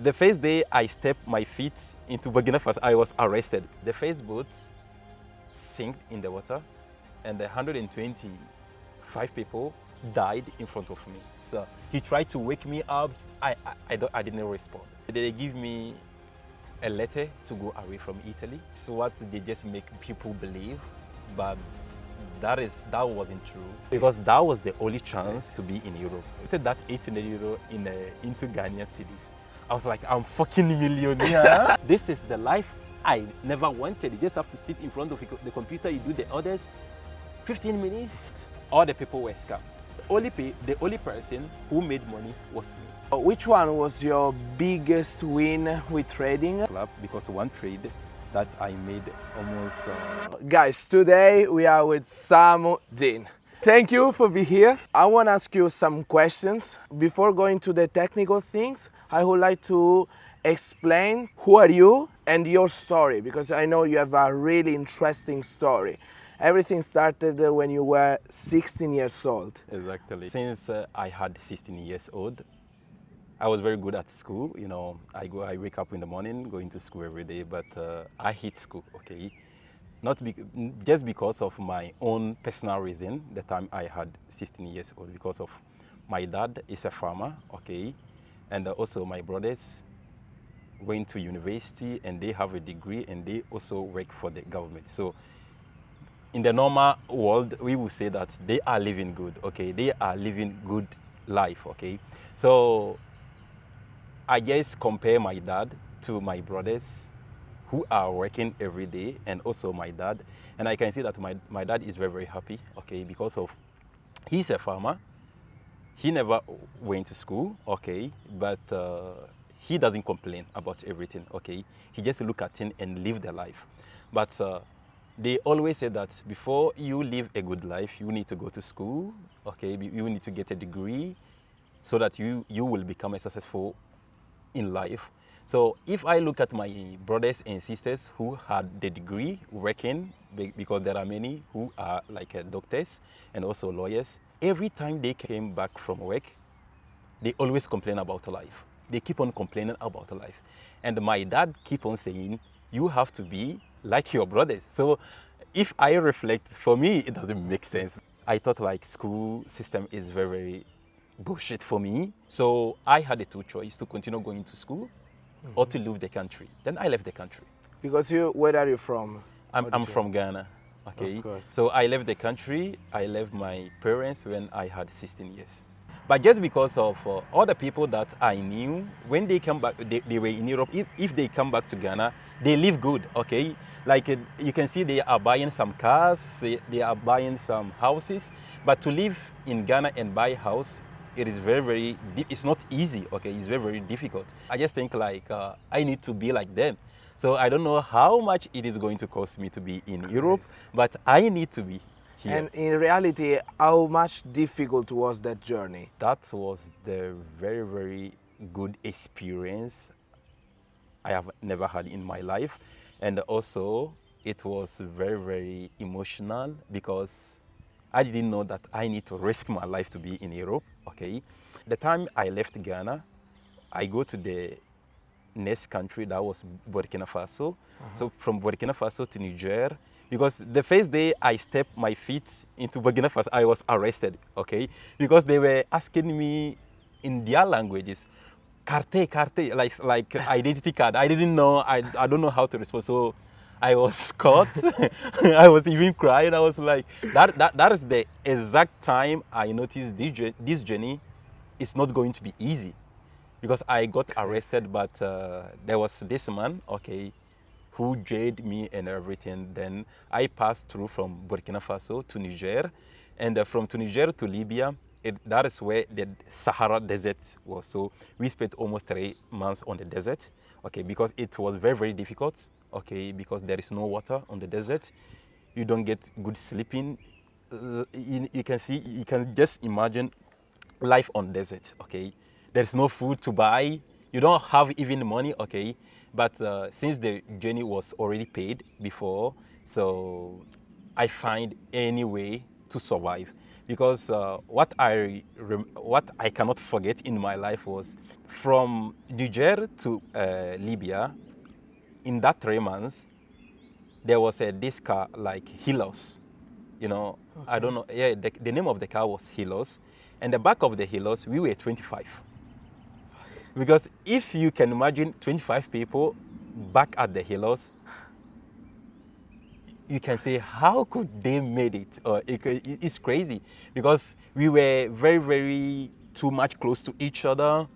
The first day I stepped my feet into Burkina Faso, I was arrested. The first boat sank in the water and 125 people died in front of me. So he tried to wake me up. I didn't respond. They give me a letter to go away from Italy. It's what they just make people believe, but that wasn't true, because that was the only chance to be in Europe. After that 800 euro into Ghanaian cities, I was like, I'm fucking millionaire. This is the life I never wanted. You just have to sit in front of the computer, you do the orders, 15 minutes. All the people were scammed. The only person who made money was me. Which one was your biggest win with trading? Because one trade that I made almost... Guys, today we are with Samu Dean. Thank you for being here. I want to ask you some questions. Before going to the technical things, I would like to explain who are you and your story, because I know you have a really interesting story. Everything started when you were 16 years old. Exactly. Since I had 16 years old, I was very good at school. You know, I wake up in the morning, going to school every day, but I hate school, okay? Just because of my own personal reason. The time I had 16 years old, because of my dad is a farmer, okay? And also my brothers went to university and they have a degree and they also work for the government. So in the normal world, we will say that they are living good, okay? They are living good life, okay? So I just compare my dad to my brothers who are working every day, and also my dad. And I can see that my dad is very, very happy, okay? Because he's a farmer. He never went to school, okay? But he doesn't complain about everything, okay? He just look at it and live the life. But they always say that before you live a good life, you need to go to school, okay? You need to get a degree so that you will become successful in life. So if I look at my brothers and sisters who had the degree working, because there are many who are like doctors and also lawyers, every time they came back from work, they always complain about life. They keep on complaining about life. And my dad keep on saying, you have to be like your brothers. So if I reflect, for me, it doesn't make sense. I thought like school system is very, very bullshit for me. So I had the two choices: to continue going to school or to leave the country. Then I left the country. Because where are you from? I'm from Ghana, okay? Of course. So I left the country. I left my parents when I had 16 years. But just because of all the people that I knew, when they come back, they were in Europe. If they come back to Ghana, they live good, okay? Like you can see they are buying some cars, they are buying some houses. But to live in Ghana and buy a house, it is very, very, it's not easy, okay? It's very, very difficult. I just think like I need to be like them. So I don't know how much it is going to cost me to be in Europe, but I need to be here. And in reality, how much difficult was that journey? That was the very, very good experience I have never had in my life. And also it was very, very emotional, because I didn't know that I need to risk my life to be in Europe, okay? The time I left Ghana, I go to the next country, that was Burkina Faso. So from Burkina Faso to Niger, because the first day I stepped my feet into Burkina Faso, I was arrested, okay? Because they were asking me in their languages, carte, like identity card. I didn't know, I don't know how to respond. So I was caught. I was even crying. I was like, that is the exact time I noticed this journey is not going to be easy, because I got arrested, but there was this man, okay, who jailed me and everything. Then I passed through from Burkina Faso to Niger, and from Niger to Libya. That is where the Sahara Desert was. So we spent almost 3 months on the desert, okay, because it was very, very difficult, okay, because there is no water on the desert. You don't get good sleeping. You can just imagine life on desert, okay. There's no food to buy. You don't have even money, okay. But since the journey was already paid before, so I find any way to survive. because what I cannot forget in my life was from Niger to Libya. In that 3 months, there was this car like Hilos, you know. I don't know. Yeah, the name of the car was Hilos, and the back of the Hilos we were 25. Because if you can imagine 25 people back at the Hilos, you can say, how could they made it? It's crazy because we were very, very too much close to each other.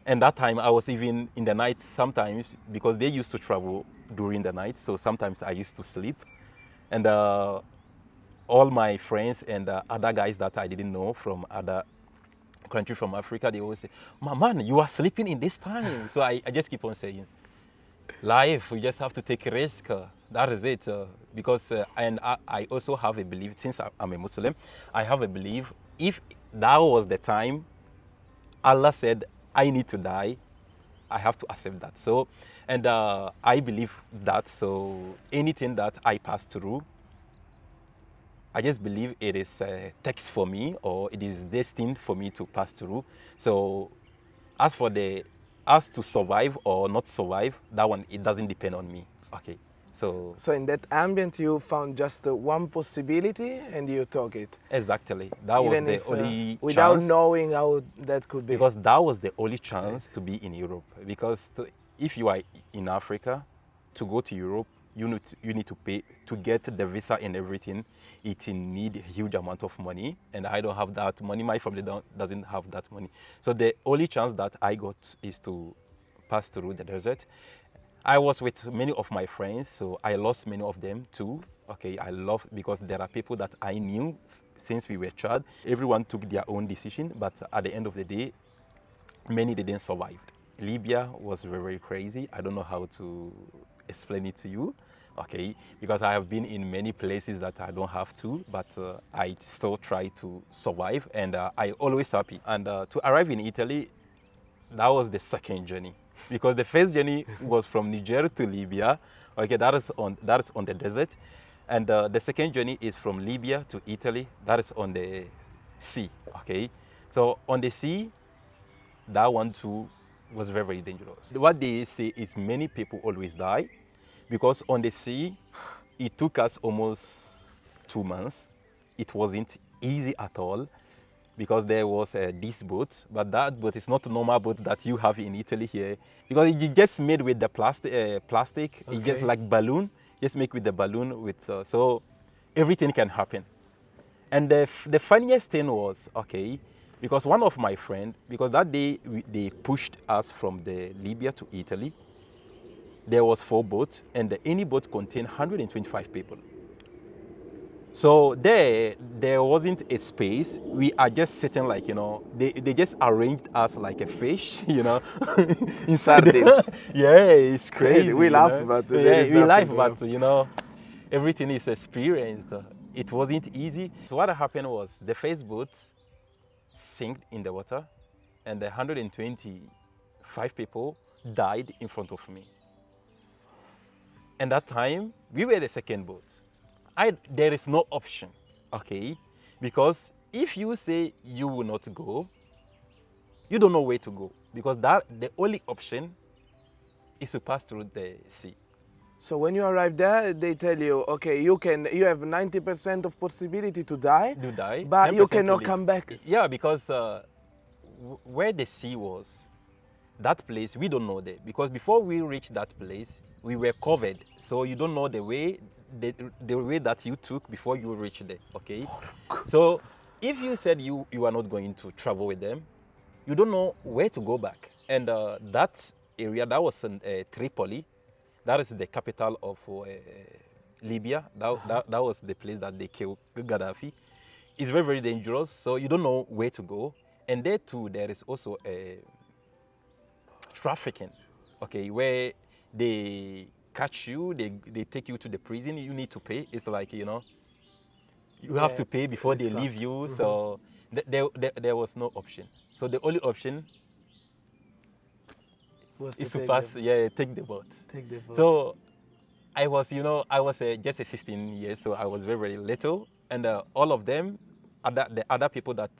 And that time I was even in the night sometimes because they used to travel during the night. So sometimes I used to sleep. And all my friends and other guys that I didn't know from other country from Africa, they always say, man, you are sleeping in this time. So I just keep on saying, life, we just have to take a risk. That is it. Because, and I also have a belief, since I'm a Muslim, I have a belief, if that was the time Allah said, I need to die, I have to accept that. So, and I believe that. So anything that I pass through, I just believe it is a text for me, or it is destined for me to pass through. So as for us to survive or not survive, that one, it doesn't depend on me. Okay. So in that ambient, you found just one possibility and you took it. Exactly. That was the only without chance. knowing how that could be. Because that was the only chance to be in Europe. Because if you are in Africa, to go to Europe, you need to pay to get the visa and everything. It need a huge amount of money, and I don't have that money. My family doesn't have that money. So the only chance that I got is to pass through the desert. I was with many of my friends, so I lost many of them too. Okay, I love, because there are people that I knew since we were child. Everyone took their own decision, but at the end of the day, many didn't survive. Libya was very, very crazy. I don't know how to explain it to you, okay? Because I have been in many places that I don't have to, but I still try to survive, and I always happy. And to arrive in Italy, that was the second journey. Because the first journey was from Niger to Libya. Okay, that is on the desert. And the second journey is from Libya to Italy. That is on the sea, okay? So on the sea, that one too was very, very dangerous. What they say is many people always die, because on the sea, it took us almost 2 months. It wasn't easy at all, because there was this boat, but that boat is not a normal boat that you have in Italy here, because it's just made with the plastic. Okay. It's just like balloon, just make with the balloon with so everything can happen. And the funniest thing was, okay, because one of my friends, because that day they pushed us from the Libya to Italy. There was 4 boats, and any boat contained 125 people. So there wasn't a space. We are just sitting like, they just arranged us like a fish, in sardines. Yeah, it's crazy. We laugh, but we laugh, but everything is experienced. It wasn't easy. So what happened was the first boat sank in the water, and the 125 people died in front of me. And that time we were the second boat. There is no option, okay? Because if you say you will not go, you don't know where to go, because the only option is to pass through the sea. So when you arrive there, they tell you, okay, you have 90% of possibility to die, but you cannot come back. Yeah, because where the sea was, that place, we don't know there, because before we reached that place, we were covered. So you don't know the way that you took before you reached there, okay? So if you said you are not going to travel with them, you don't know where to go back. And that area, that was in Tripoli. That is the capital of Libya. That was the place that they killed Gaddafi. It's very, very dangerous, so you don't know where to go. And there too, there is also trafficking, okay, where they catch you, they take you to the prison, you need to pay. It's like, you have to pay before they leave you. Mm-hmm. So there was no option. So the only option is to pass, take the boat. Take the boat. So I was, just a 16 years, so I was very, very little. And all of them the other people that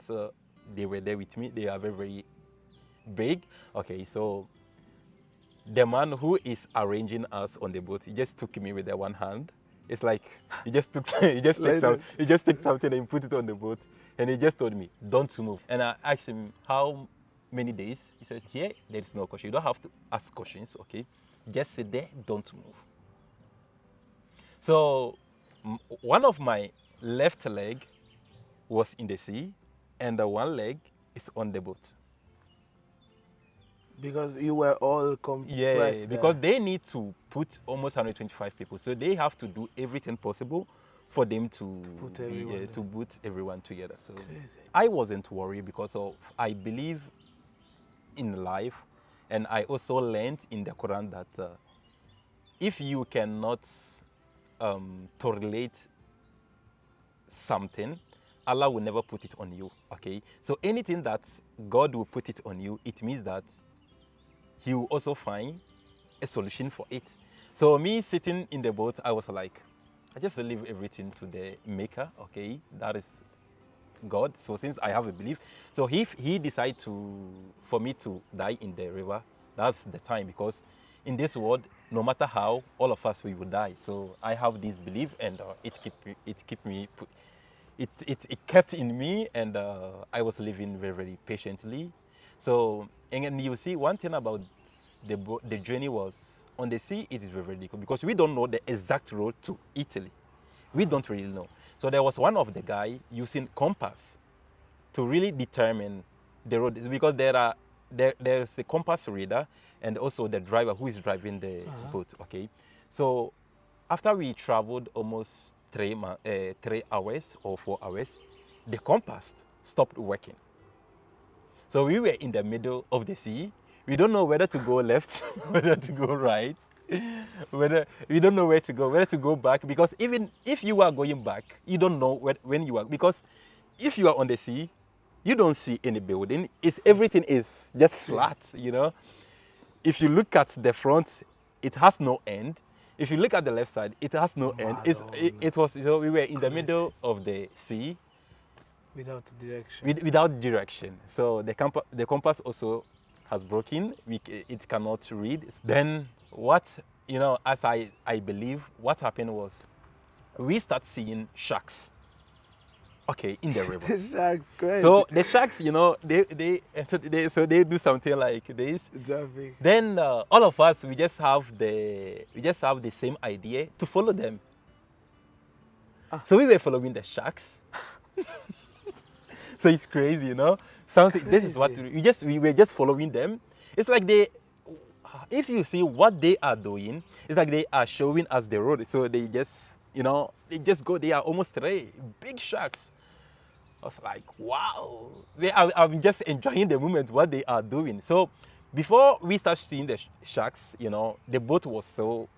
they were there with me, they are very, very big. Okay, so the man who is arranging us on the boat, he just took me with the one hand. It's like he just took he just took something and put it on the boat, and he just told me, "Don't move." And I asked him how many days. He said, "Here there is no question. You don't have to ask questions. Okay, just sit there. Don't move." So one of my left leg was in the sea, and the one leg is on the boat. Because you were all compressed. Yeah, because they need to put almost 125 people, so they have to do everything possible for them to put everyone together. So Crazy. I wasn't worried because of I believe in life, and I also learned in the Quran that if you cannot tolerate something, Allah will never put it on you. Okay, so anything that God will put it on you, it means that He will also find a solution for it. So me sitting in the boat, I was like, I just leave everything to the maker, okay? That is God. So since I have a belief, so if he decides for me to die in the river, that's the time, because in this world, no matter how, all of us, we will die. So I have this belief, and it kept in me, and I was living very, very patiently. So, and you see, one thing about the journey was, on the sea, it is very, very difficult because we don't know the exact road to Italy. We don't really know. So there was one of the guy using compass to really determine the road, because there's a compass reader and also the driver who is driving the boat. Okay, so after we traveled almost 3 hours or 4 hours, the compass stopped working. So we were in the middle of the sea. We don't know whether to go left, whether to go right, we don't know where to go back, because even if you are going back, you don't know when you are, because if you are on the sea, you don't see any building. Everything is just flat, you know. If you look at the front, it has no end. If you look at the left side, it has no end. It was, so we were in the middle of the sea. Without direction. Without direction. So the compass also has broken. It cannot read. Then what, you know, as I believe, what happened was we start seeing sharks. Okay, in the river. The sharks, crazy. So the sharks, you know, they do something like this. Jumping. Then all of us, we just have the same idea to follow them. So we were following the sharks. So it's crazy, you know. This is what we were just following them. It's like if you see what they are doing, it's like they are showing us the road. So they just, you know, they just go. They are almost 3 big sharks. I was like, wow. I'm just enjoying the moment, what they are doing. So before we start seeing the sharks, you know, the boat was still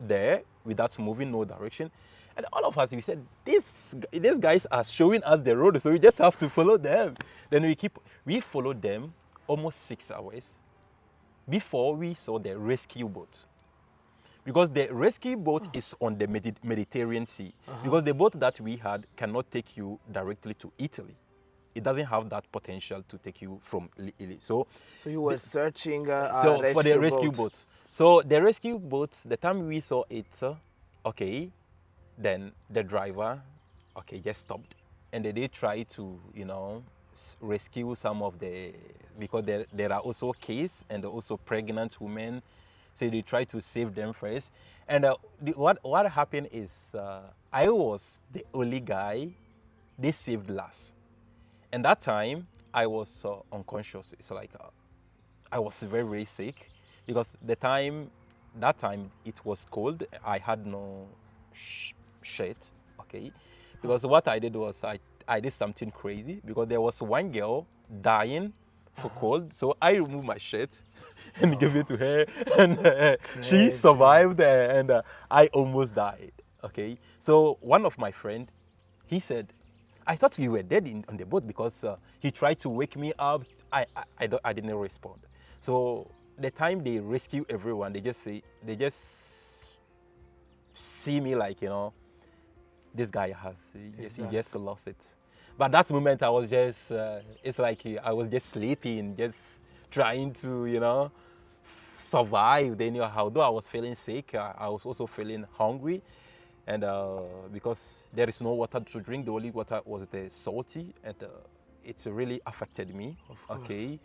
there without moving, no direction. And all of us, we said, these guys are showing us the road, so we just have to follow them. Then we followed them almost 6 hours before we saw the rescue boat. Because the rescue boat is on the Mediterranean Sea. Because the boat that we had cannot take you directly to Italy. It doesn't have that potential to take you from Italy. So you were searching for the rescue boat. So the rescue boat, the time we saw it, okay, then the driver, okay, just stopped. And they tried to, you know, rescue some of because there are also kids and also pregnant women. So they try to save them first. And what happened is I was the only guy they saved last. And that time I was unconscious. It's like I was very, very sick, because that time it was cold. I had no shirt, okay? Because what I did was I did something crazy, because there was one girl dying for cold, so I removed my shirt and gave it to her, and she survived, and I almost died. Okay, so one of my friend, he said, I thought you were dead on the boat, because he tried to wake me up. I didn't respond. So the time they rescue everyone, they just see me like, you know, this guy he just lost it. But that moment I was just, it's like I was just sleeping, just trying to, survive. Then, although I was feeling sick, I was also feeling hungry. And because there is no water to drink, the only water was the salty, and it really affected me. Of course. Okay,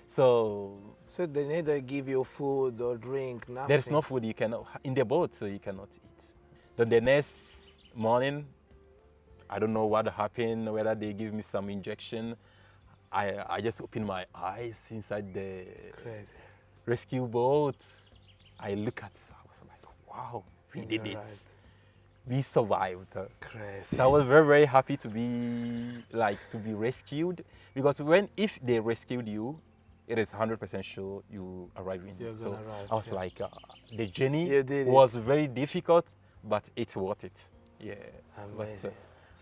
so So they neither give you food or drink, nothing. there is no food you cannot in the boat, so you cannot eat. Then the next morning, I don't know what happened, whether they give me some injection. I just opened my eyes inside the Crazy. rescue boat. I look at, I was like, wow, we did it. Right. We survived. Crazy. So I was very, very happy to be rescued, because if they rescued you, it is 100% sure you arrive in. You're So gonna arrive, I was yeah. like, the journey You did it. was very difficult, but it's worth it. Yeah. But, Amazing.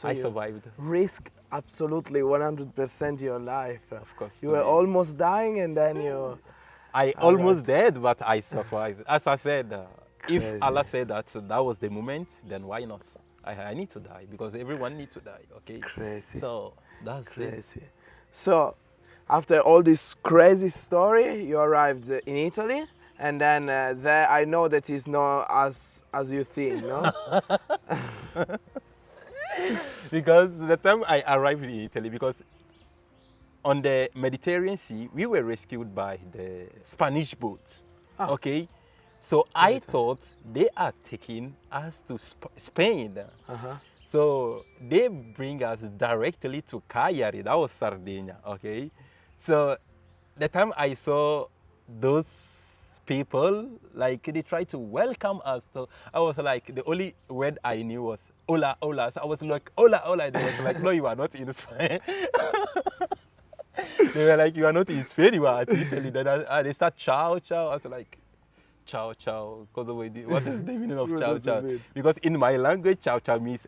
I you survived. risk absolutely 100% your life. Of course. You were almost dying and then you. I almost dead, but I survived. As I said, if Crazy. Allah said that was the moment, then why not? I need to die, because everyone needs to die. Okay. Crazy. So that's it. Crazy. So, after all this crazy story, you arrived in Italy, and then there I know that it's not as you think, no? Because the time I arrived in Italy, because on the Mediterranean Sea, we were rescued by the Spanish boats. Ah. Okay, so I thought they are taking us to Spain. Uh-huh. So they bring us directly to Cagliari, that was Sardinia. Okay, so the time I saw those people, like they tried to welcome us, so I was like, the only word I knew was hola, hola. So I was like, hola, hola. They was like, no, you are not in Spain. They were like, you are not in Spain, you are at Italy. Then they start ciao, ciao. I was like, ciao, ciao. Because what is the meaning of What ciao, does it ciao? mean? Because in my language, ciao, ciao means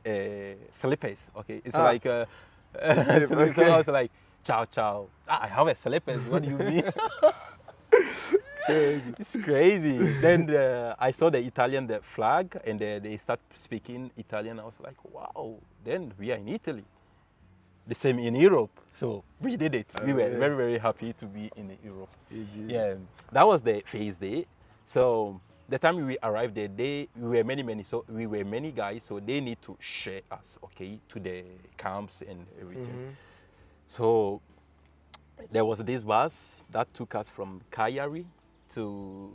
slippers. Okay, it's Ah. like so okay. I was like, ciao, ciao. I have a slippers. What do you mean? It's crazy. Then I saw the Italian the flag, and they start speaking Italian. I was like, wow. Then we are in Italy. The same in Europe. So we did it. We were yes. very, very happy to be in Europe. You did. Yeah, that was the first day. So the time we arrived there, we were many guys. So they need to share us, okay, to the camps and everything. So there was this bus that took us from Cagliari to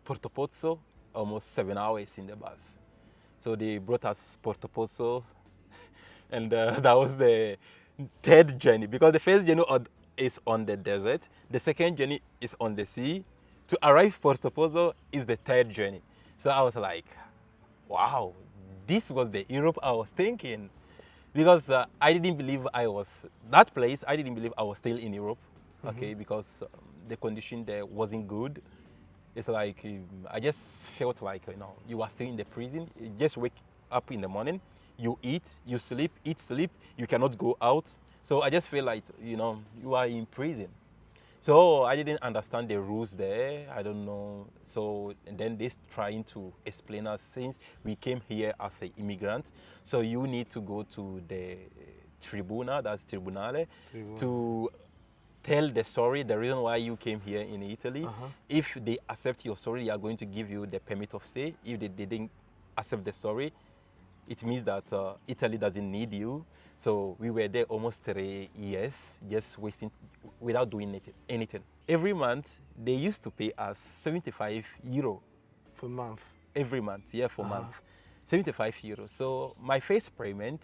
Porto Pozzo, almost 7 hours in the bus. So they brought us Porto Pozzo, and that was the third journey, because the first journey is on the desert, the second journey is on the sea. To arrive Porto Pozzo is the third journey. So I was like, wow, this was the Europe I was thinking. Because I didn't believe I was still in Europe, okay, because the condition there wasn't good. It's like, I just felt like, you are still in the prison. You just wake up in the morning, you eat, you sleep, eat, sleep, you cannot go out. So I just feel like, you are in prison. So I didn't understand the rules there. I don't know. So and then they trying to explain us, since we came here as an immigrant. So you need to go to the tribuna, that's Tribunale, to tell the story, the reason why you came here in Italy. If they accept your story, they are going to give you the permit of stay. If they didn't accept the story, it means that Italy doesn't need you. So we were there almost 3 years, just wasting, without doing anything. Every month, they used to pay us 75 euro. For a month. Every month, yeah, for a month. 75 euros. So my first payment,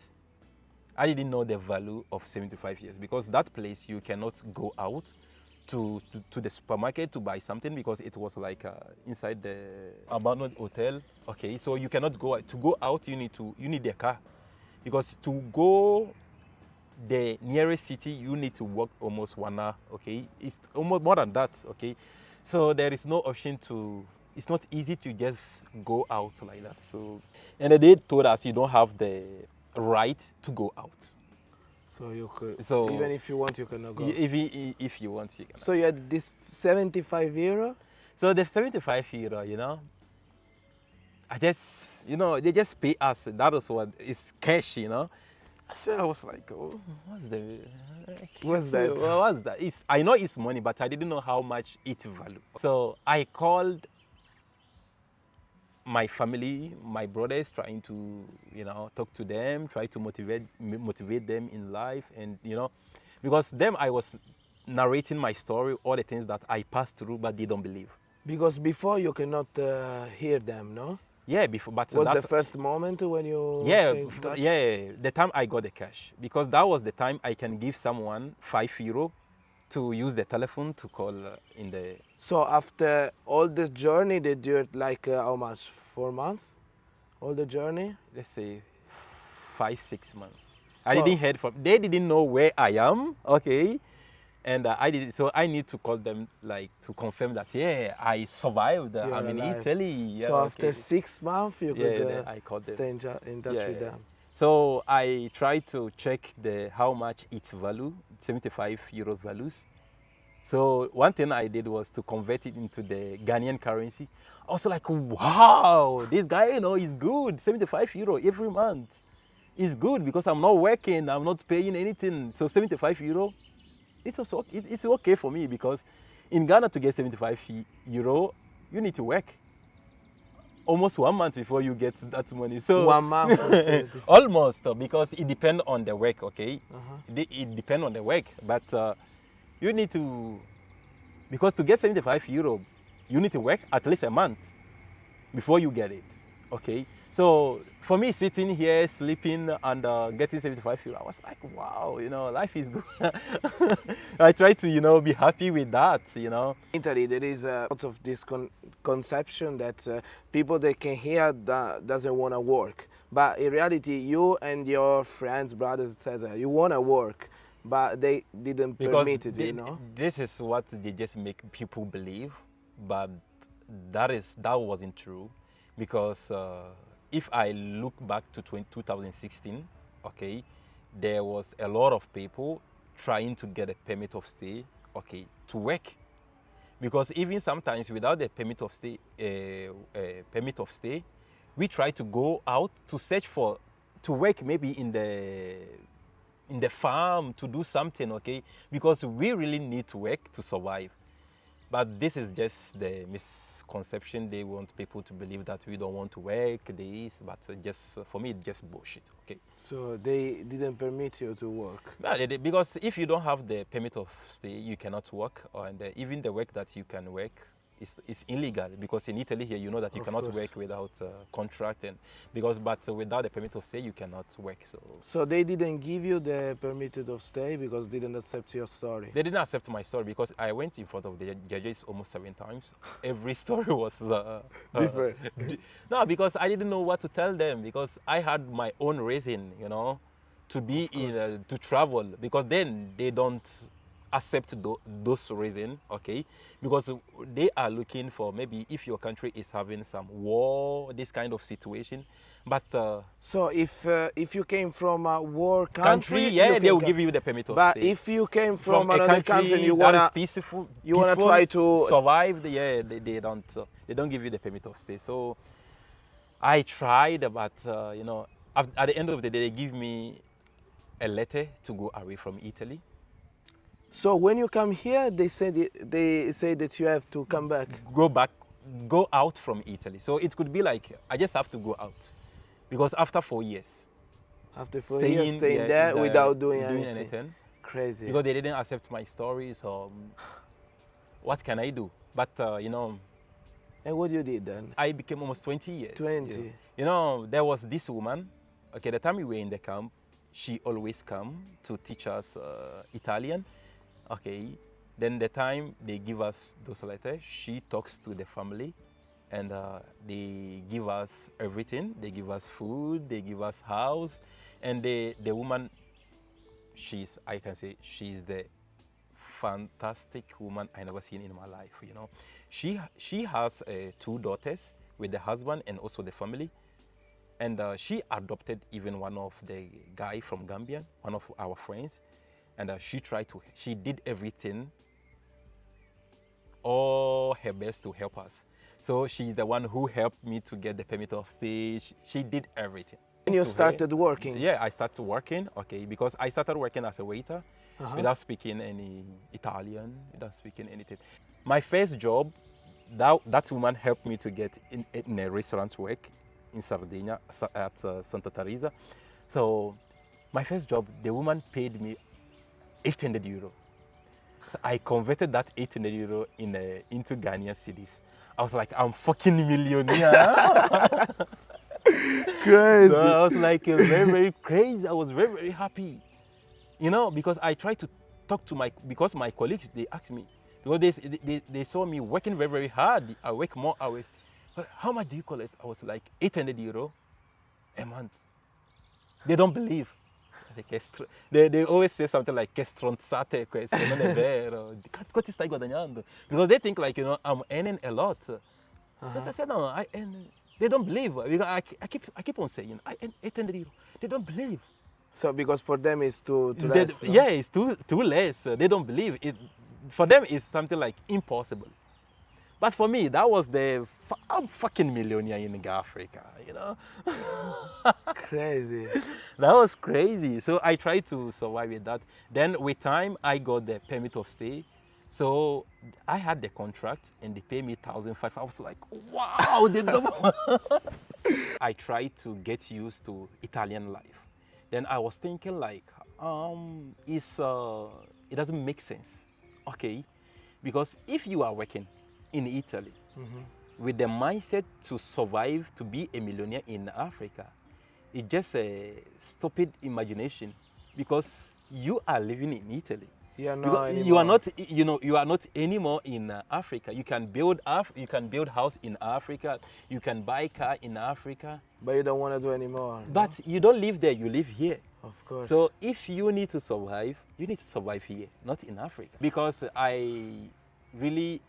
I didn't know the value of 75 euros, because that place you cannot go out to the supermarket to buy something, because it was like inside the abandoned hotel. Okay, so you cannot go out. To go out, you need a car, because to go the nearest city you need to walk almost 1 hour. Okay, it's almost more than that. Okay, so there is no option to. It's not easy to just go out like that. So, and they told us you don't have the right to go out. So you could. So even if you want, you cannot go. If you want, you can. So you had this 75 euro. So the 75 euro, I just, they just pay us. That is what is cash, So I was like, oh, what's the What's that? what's that? I know it's money, but I didn't know how much it value. So I called my family, my brothers, trying to, talk to them, try to motivate them in life, and because them I was narrating my story, all the things that I passed through, but they don't believe. Because before you cannot hear them, no? Yeah, before, but Was the that's first moment when you yeah, stay in touch? the time I got the cash, because that was the time I can give someone €5 to use the telephone to call in the. So after all this journey, they do it like how much? 4 months? All the journey? Let's say 5, 6 months. So- They didn't know where I am, okay, and I did. So I need to call them like to confirm that I survived. You're I'm in alive. Italy. Yeah, So after okay. 6 months, you could then I called them. stay in touch with them. So I tried to check how much its value, €75 values. So one thing I did was to convert it into the Ghanaian currency. I was like, wow, this guy, is good. €75 every month is good because I'm not working, I'm not paying anything. So €75, it's okay for me, because in Ghana to get €75, you need to work almost 1 month before you get that money. So 1 month. or 70. almost, because it depends on the work, okay? Uh-huh. It depends on the work, but you need to, because to get €75, you need to work at least a month before you get it, okay? So for me, sitting here, sleeping, and getting €75, I was like, wow, life is good. I try to, be happy with that, In Italy, there is a lot of this conception that people that can hear that doesn't want to work. But in reality, you and your friends, brothers, etc., you want to work, but they didn't permit it, This is what they just make people believe, but that wasn't true, because if I look back to 2016, okay, there was a lot of people trying to get a permit of stay, okay, to work, because even sometimes without the permit of stay, we try to go out to search to work, maybe in the farm, to do something, okay, because we really need to work to survive. But this is just the misconception. They want people to believe that we don't want to work this, but for me, it's just bullshit, okay? So they didn't permit you to work. No, because if you don't have the permit of stay, you cannot work, and even the work that you can work is illegal, because in Italy here, you know that you Of cannot course. work without contract, but without the permit of stay, you cannot work. So they didn't give you the permitted of stay because they didn't accept your story. They didn't accept my story, because I went in front of the judges almost 7 times. Every story was Different. No, because I didn't know what to tell them, because I had my own reason, to be to travel, because then they don't accept those reasons, okay? Because they are looking for, maybe if your country is having some war, this kind of situation. But So if you came from a war country, yeah, you they will can give you the permit of But stay. if you came from a another country and you that is wanna peaceful, try to- survive, they don't give you the permit of stay. So I tried, but at the end of the day, they give me a letter to go away from Italy. So when you come here, they say that you have to come back. Go out from Italy. So it could be like I just have to go out, because after 4 years, After 4 years staying there without doing anything. Crazy. because they didn't accept my story. So what can I do? But And what you did then? I became almost 20 years. 20. There was this woman. Okay, the time we were in the camp, she always come to teach us Italian. Okay, then the time they give us those letters, she talks to the family, and they give us everything. They give us food, they give us house, and the woman, I can say she's the fantastic woman I never seen in my life. She has 2 daughters with the husband and also the family, and she adopted even one of the guy from Gambia, one of our friends, and she did everything, all her best to help us. So she's the one who helped me to get the permit of stay. She did everything. And you to her. started working. Yeah, I started working, okay, because I started working as a waiter without speaking any Italian, without speaking anything. My first job, that woman helped me to get in a restaurant work in Sardinia at Santa Teresa. So my first job, the woman paid me 800 euro. So I converted that 800 euro into Ghanaian cedis. I was like, I'm fucking millionaire. Crazy. So I was like very, very crazy. I was very, very happy. You know, because I tried to talk to because my colleagues, they asked me, because they saw me working very, very hard. I work more hours. But how much do you collect? I was like 800 euro a month. They don't believe. They always say something like che stronzate queste, non è vero. Quanto stai guadagnando? Because they think like, you know, I'm earning a lot. But I said, no, I earn. They don't believe. Because I keep on saying, I earn 800 euro. They don't believe. So because for them it's too less. No? Yeah, it's too less. They don't believe it. For them, it's something like impossible. But for me, that was I'm fucking millionaire in Africa, you know. Crazy. That was crazy. So I tried to survive with that. Then with time, I got the permit of stay. So I had the contract and they paid me 1,500. I was like, wow, they double. I tried to get used to Italian life. Then I was thinking like, it doesn't make sense, okay? Because if you are working in Italy with the mindset to survive, to be a millionaire in Africa, it's just a stupid imagination because you are living in Italy. You are not, you are not anymore in Africa. You can build house in Africa. You can buy car in Africa. But you don't want to do anymore. But you don't live there. You live here. Of course. So if you need to survive, you need to survive here, not in Africa. Because I really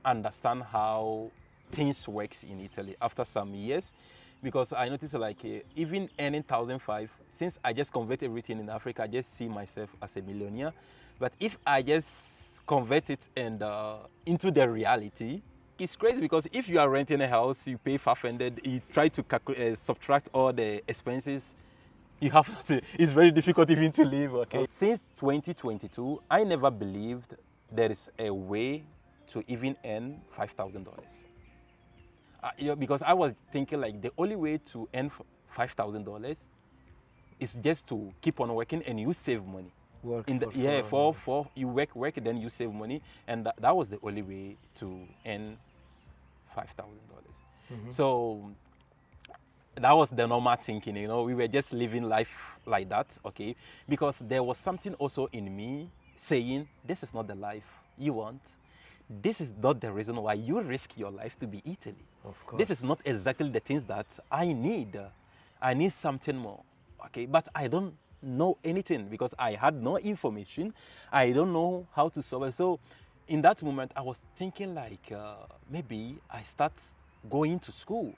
understand how things works in Italy after some years. Because I noticed like even earning 1,500, since I just convert everything in Africa, I just see myself as a millionaire. But if I just convert it and into the reality, it's crazy because if you are renting a house, you pay 500, you try to subtract all the expenses, you have to, it's very difficult even to live, okay? Since 2022, I never believed there is a way to even earn $5,000. Because I was thinking like the only way to earn $5,000 is just to keep on working and you save money. For you work, then you save money, and that was the only way to earn $5,000. So that was the normal thinking, you know. We were just living life like that, okay? Because there was something also in me saying, this is not the life you want. This is not the reason why you risk your life to be Italy. Of course. This is not exactly the things that I need. I need something more, okay? But I don't know anything because I had no information. I don't know how to survive. So in that moment, I was thinking like, maybe I start going to school.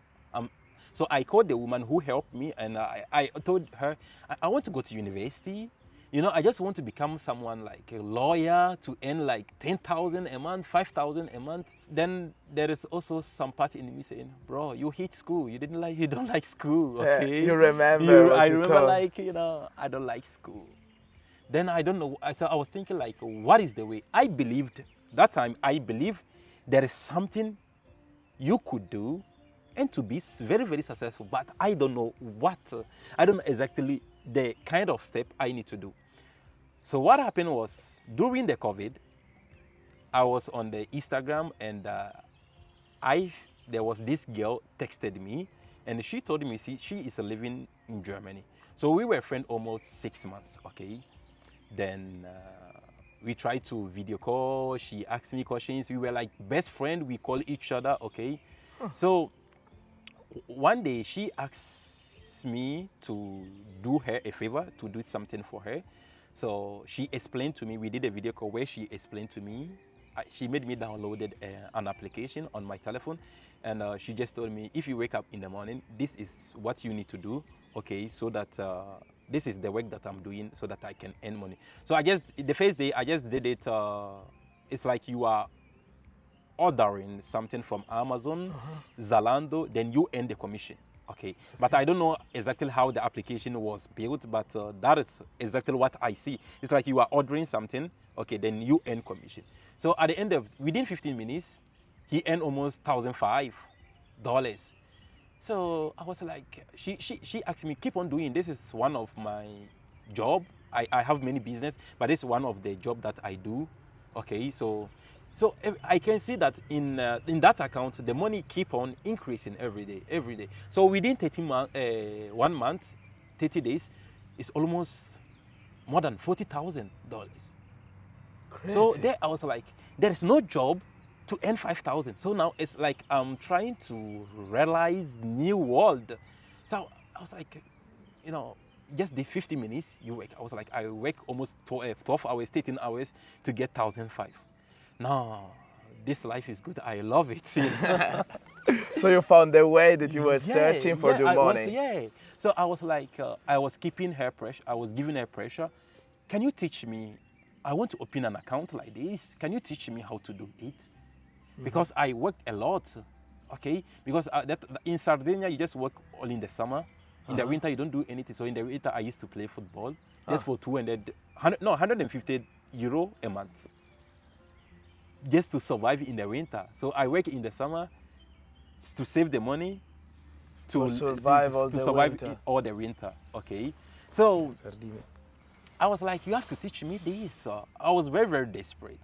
So I called the woman who helped me and I told her, I want to go to university. You know, I just want to become someone like a lawyer to earn like 10,000 a month, 5,000 a month. Then there is also some part in me saying, bro, you hate school. You don't like school, okay? You remember. I remember like, you know, I don't like school. Then I don't know. So I was thinking like, what is the way? I believed, that time I believed there is something you could do and to be very, very successful, but I don't know what. I don't know exactly the kind of step I need to do. So what happened was, during the COVID, I was on the Instagram and there was this girl texted me and she told me, see, she is living in Germany. So we were friends almost 6 months, okay? Then we tried to video call, she asked me questions, we were like best friends, we call each other, okay? So one day she asked me to do her a favor, to do something for her. So she explained to me, we did a video call where she explained to me, she made me download an application on my telephone, and she just told me, if you wake up in the morning, this is what you need to do, okay, so that this is the work that I'm doing so that I can earn money. So the first day, I just did it, it's like you are ordering something from Amazon, Zalando, then you earn the commission. Okay, but I don't know exactly how the application was built, but that is exactly what I see. It's like you are ordering something, okay, then you earn commission. So at the end of, within 15 minutes, he earned almost $1,005. So I was like, she asked me, keep on doing, this is one of my job. I have many business, but this is one of the job that I do. Okay, so I can see that in that account, the money keep on increasing every day. So within 1 month, 30 days, it's almost more than $40,000. So there I was like, there is no job to earn 5,000. So now it's like I'm trying to realize new world. So I was like, you know, just the 50 minutes you work. I was like, I work almost 12 hours, 13 hours to get 1,005. No, this life is good. I love it. You know? So you found the way that you were searching for the money. So I was like, I was keeping her pressure. I was giving her pressure. Can you teach me? I want to open an account like this. Can you teach me how to do it? Because I worked a lot, okay? Because in Sardinia, you just work all in the summer. In the winter, you don't do anything. So in the winter, I used to play football just for 150 euro a month, just to survive in the winter. So I work in the summer to save the money to survive all the winter. Okay, so I was like, you have to teach me this. I was very, very desperate.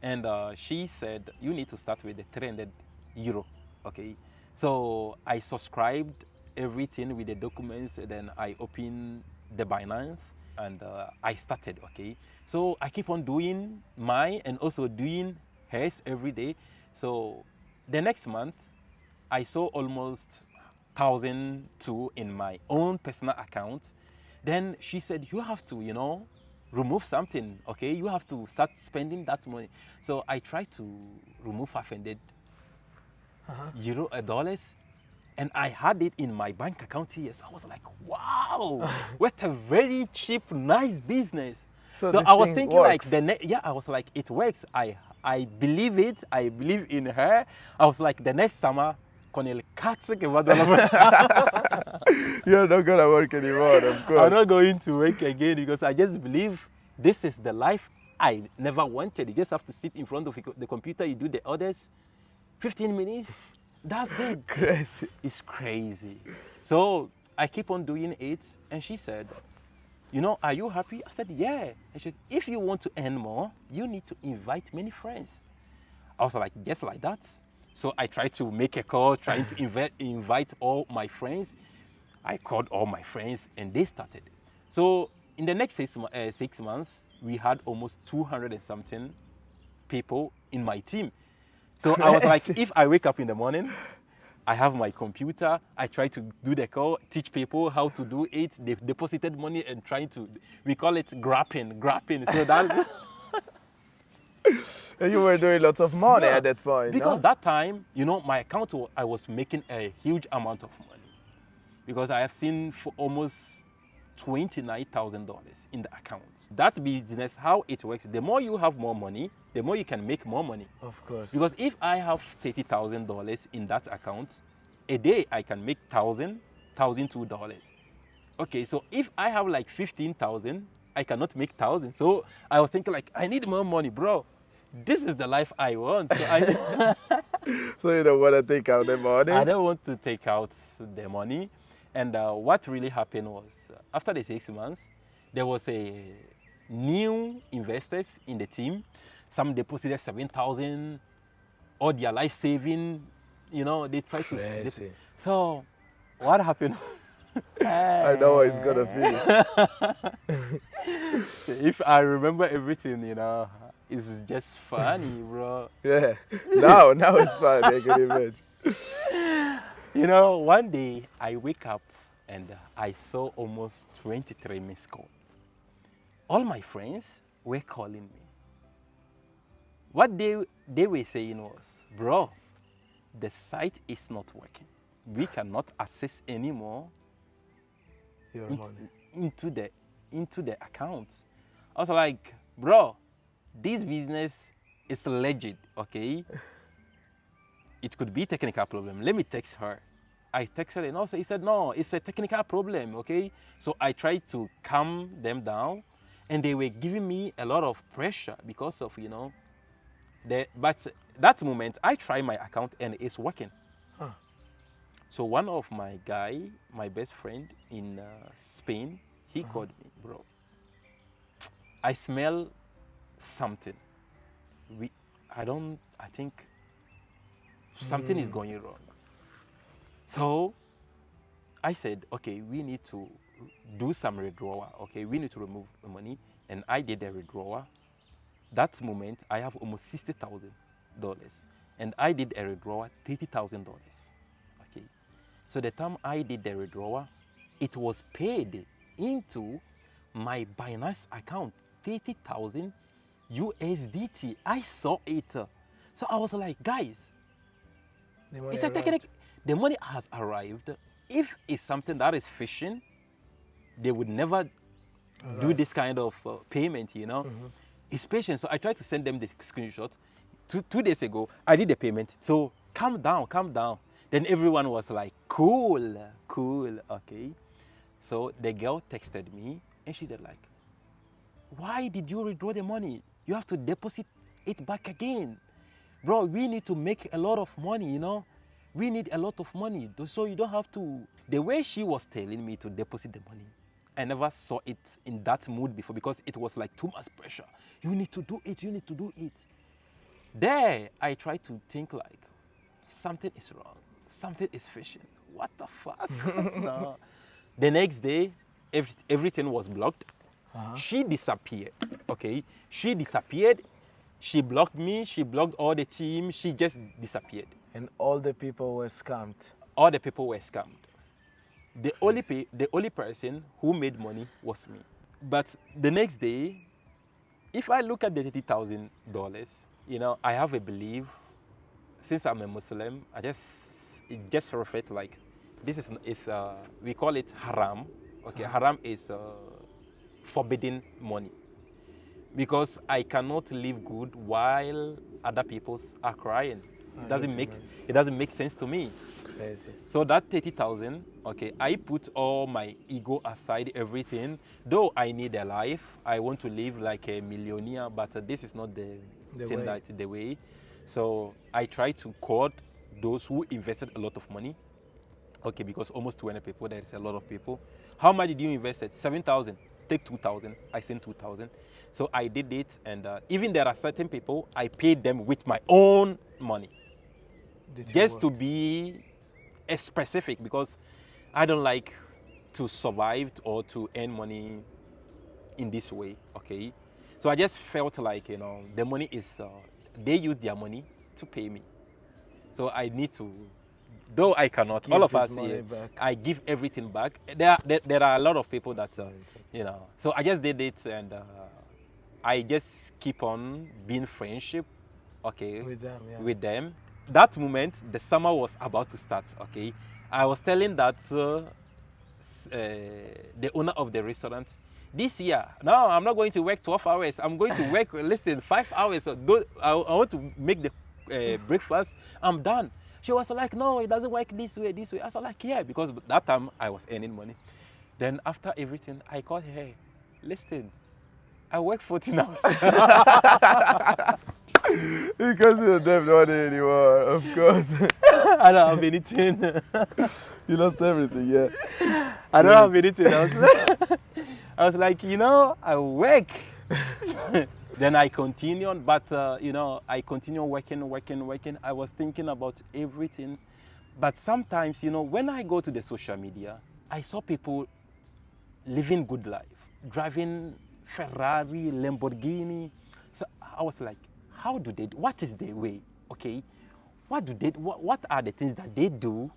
And she said, you need to start with the 300 euro. Okay, so I subscribed everything with the documents, and then I opened the Binance, and I started. Okay, so I keep on doing mine and also doing hers every day. So the next month, I saw almost 1,002 in my own personal account. Then she said, you have to, you know, remove something, okay? You have to start spending that money. So I tried to remove 500 euro, dollars, and I had it in my bank account here. So I was like, wow, what a very cheap, nice business. So I was thinking works. I was like, it works. I believe it. I believe in her. I was like, the next summer, Cornel Katz. You're not gonna work anymore, of course. I'm not going to work again because I just believe this is the life I never wanted. You just have to sit in front of the computer, you do the orders, 15 minutes, that's it. Crazy. It's crazy. So I keep on doing it, and she said, you know, are you happy? I said, yeah. And she said, if you want to earn more, you need to invite many friends. I was like, just like that. So I tried to make a call, trying to invite all my friends. I called all my friends, and they started. So in the next 6 months, we had almost 200 and something people in my team. So I was like, if I wake up in the morning, I have my computer, I try to do the call, teach people how to do it. They deposited money and trying to, we call it grapping. So that. And you were doing lots of money at that point, because that time, you know, my account, I was making a huge amount of money. Because I have seen for almost $29,000 in the account. That business, how it works, the more you have more money, the more you can make more money. Of course. Because if I have $30,000 in that account, a day I can make $1,002. Okay, so if I have like 15,000, I cannot make 1,000. So I was thinking like, I need more money, bro. This is the life I want. So, so you don't want to take out the money? I don't want to take out the money. And what really happened was, after the 6 months, there was a new investors in the team. Some deposited 7,000, all their life saving, you know, they tried to. So what happened? I know how it's gonna feel. If I remember everything, you know, it's just funny, bro. Yeah, now it's funny, I can imagine. You know, one day I wake up and I saw almost 23 missed calls. All my friends were calling me. What they were saying was, bro, the site is not working. We cannot access anymore your money into the account. I was like, bro, this business is legit, okay? It could be technical problem. Let me text her. I texted and also he said, no, it's a technical problem, okay? So I tried to calm them down, and they were giving me a lot of pressure because of, but that moment I tried my account and it's working. Huh. So one of my best friend in Spain, he called me, bro. I smell something. I think something is going wrong. So I said, okay, we need to do some withdrawal. Okay, we need to remove the money. And I did a withdrawal. That moment, I have almost $60,000. And I did a withdrawal, $30,000. Okay. So the time I did the withdrawal, it was paid into my Binance account, 30,000 USDT. I saw it. So I was like, guys, it's a technique. The money has arrived. If it's something that is phishing, they would never do this kind of payment, It's patient. So I tried to send them the screenshot. 2 days ago, I did the payment. So calm down. Then everyone was like, cool, okay. So the girl texted me and she did like, why did you withdraw the money? You have to deposit it back again. Bro, we need to make a lot of money, We need a lot of money, so you don't have to. The way she was telling me to deposit the money, I never saw it in that mood before because it was like too much pressure. You need to do it. There, I tried to think like, something is wrong. Something is phishing. What the fuck? No. The next day, everything was blocked. She disappeared, okay? She disappeared. She blocked me. She blocked all the team. She just disappeared. And all the people were scammed. All the people were scammed. The only person who made money was me. But the next day, if I look at the $30,000, I have a belief. Since I'm a Muslim, it just reflects like this is we call it haram. Okay, haram is forbidden money. Because I cannot live good while other people are crying. It doesn't make sense to me. Crazy. So that 30,000, okay, I put all my ego aside, everything. Though I need a life, I want to live like a millionaire, but this is not the way. So I try to quote those who invested a lot of money. Okay, because almost 20 people, there is a lot of people. How much did you invest? 7,000. Take 2,000. I sent 2,000. So I did it, and even there are certain people, I paid them with my own money. Just to be specific, because I don't like to survive or to earn money in this way, okay? So I just felt like, the money is, they use their money to pay me. So I need to, though I cannot, Give all of this us money here, back. I give everything back. There are a lot of people that, so I just did it, and I just keep on being friendship, okay, with them. That moment, the summer was about to start, okay. I was telling that the owner of the restaurant, this year, no, I'm not going to work 12 hours. I'm going to work less than 5 hours. So I want to make the breakfast. I'm done. She was like, no, it doesn't work this way. I was like, yeah, because that time I was earning money. Then after everything, I called her, hey, listen, I work 14 hours. Because you don't have money anymore, of course. I don't have anything. You lost everything, yeah. I don't have anything. I was like, I work. Then I continued, but I continue working. I was thinking about everything. But sometimes, when I go to the social media, I saw people living good life, driving Ferrari, Lamborghini. So I was like, what is their way, okay? What are the things that they do?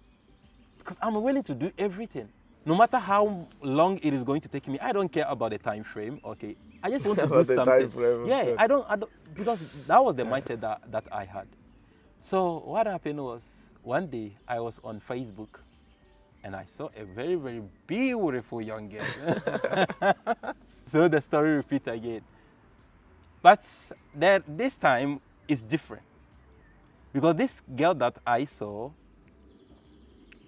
Because I'm willing to do everything. No matter how long it is going to take me, I don't care about the time frame, okay? I just want to do something. Time frame, yeah, I don't, because that was the mindset that I had. So what happened was, one day I was on Facebook and I saw a very, very beautiful young girl. So the story repeats again. But this time it's different. Because this girl that I saw,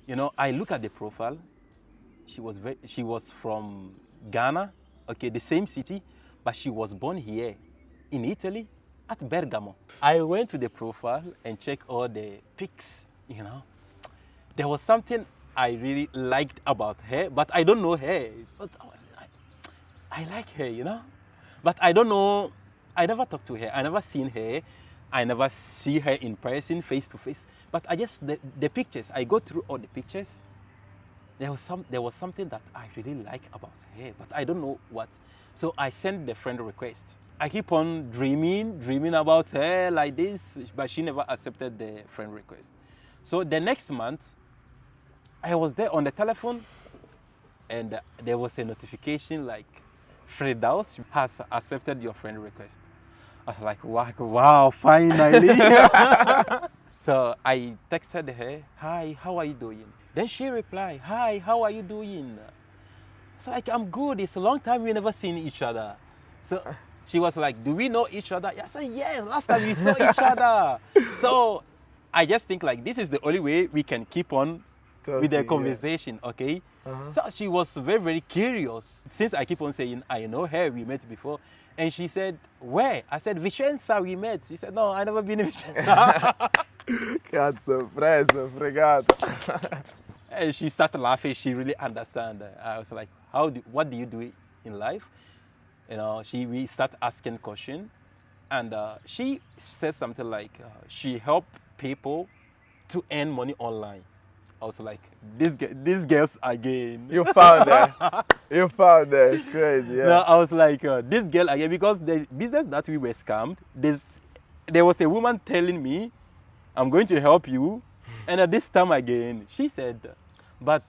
You know, I look at the profile. She was from Ghana, okay, the same city, but she was born here in Italy at Bergamo. I went to the profile and checked all the pics, you know. There was something I really liked about her, but I don't know her. But I like her, you know. But I don't know, I never talked to her. I never seen her. I never see her in person, face to face. But I just, the pictures, I go through all the pictures. There was something that I really like about her, but I don't know what. So I sent the friend request. I keep on dreaming about her like this, but she never accepted the friend request. So the next month, I was there on the telephone, and there was a notification like, Fredaus has accepted your friend request. I was like, wow, finally. So I texted her, hi, how are you doing? Then she replied, hi, how are you doing? It's like, I'm good. It's a long time we never seen each other. So she was like, do we know each other? I said, yes, last time we saw each other. So I just think like, this is the only way we can keep on with the conversation, okay? So she was very, very curious. Since I keep on saying, I know her, we met before. And she said, where? I said, Vicenza, we met. She said, no, I never been in Vicenza. Cazzo, preso, fregato. And she started laughing. She really understand. I was like, what do you do in life? You know, we start asking questions. And she said something like, she helped people to earn money online. I was like, these girls again. You found her. You found her. It's crazy, yeah. No, I was like, this girl again, because the business that we were scammed, there was a woman telling me, I'm going to help you. And at this time again, she said, but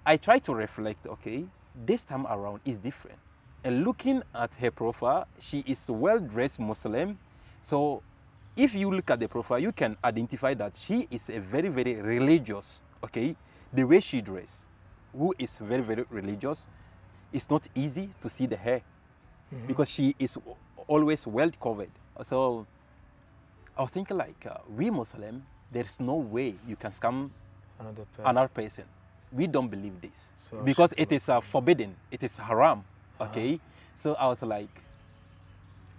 I tried to reflect, okay, this time around is different. And looking at her profile, she is a well-dressed Muslim. So if you look at the profile, you can identify that she is a very, very religious, okay? The way she dresses, who is very, very religious, it's not easy to see the hair because she is always well covered. So I was thinking like, we Muslim, there's no way you can scam another person. We don't believe this So because it is forbidden. It is haram, okay? So I was like,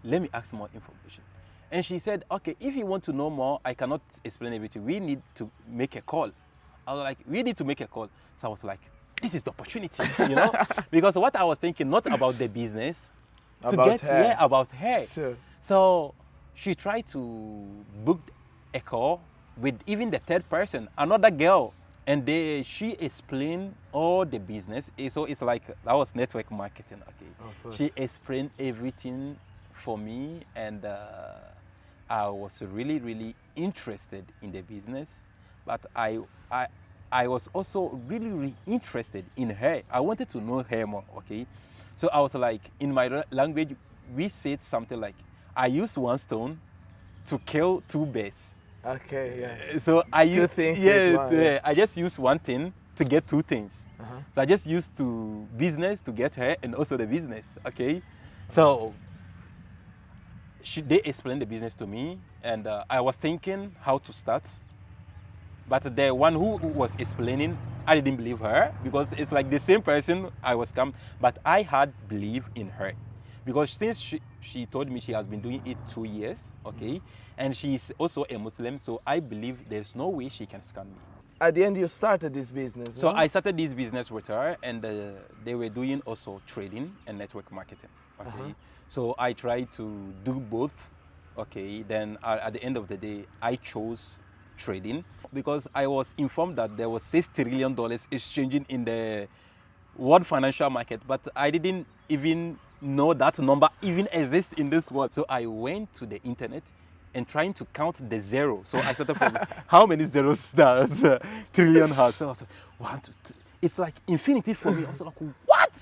let me ask more information. And she said, okay, if you want to know more, I cannot explain everything. We need to make a call. I was like, we need to make a call. So I was like, this is the opportunity, you know? Because what I was thinking, not about the business, About her. Yeah, about her. Sure. So she tried to book a call with even the third person, another girl. And she explained all the business. So it's like, that was network marketing, okay? Of course. She explained everything for me, and I was really, really interested in the business. But I was also really, really interested in her. I wanted to know her more, okay? So I was like, in my language, we said something like, I use one stone to kill two birds. Okay, yeah. So I Two use, things with one, yeah. I just use one thing to get two things. So I just used to business to get her and also the business, okay? So they explained the business to me, and I was thinking how to start. But the one who was explaining, I didn't believe her because it's like the same person I was scammed, but I had belief in her. Because since she told me she has been doing it 2 years, okay? And she's also a Muslim, so I believe there's no way she can scam me. At the end, you started this business. So no? I started this business with her, and they were doing also trading and network marketing, okay? So I tried to do both, okay? Then at the end of the day, I chose trading because I was informed that there was $6 trillion exchanging in the world financial market, but I didn't even know that number even exists in this world. So I went to the internet and trying to count the zero. So I started from how many zeros does trillion have? So I was like, 1, 2, 3. It's like infinity for me. I was like, what?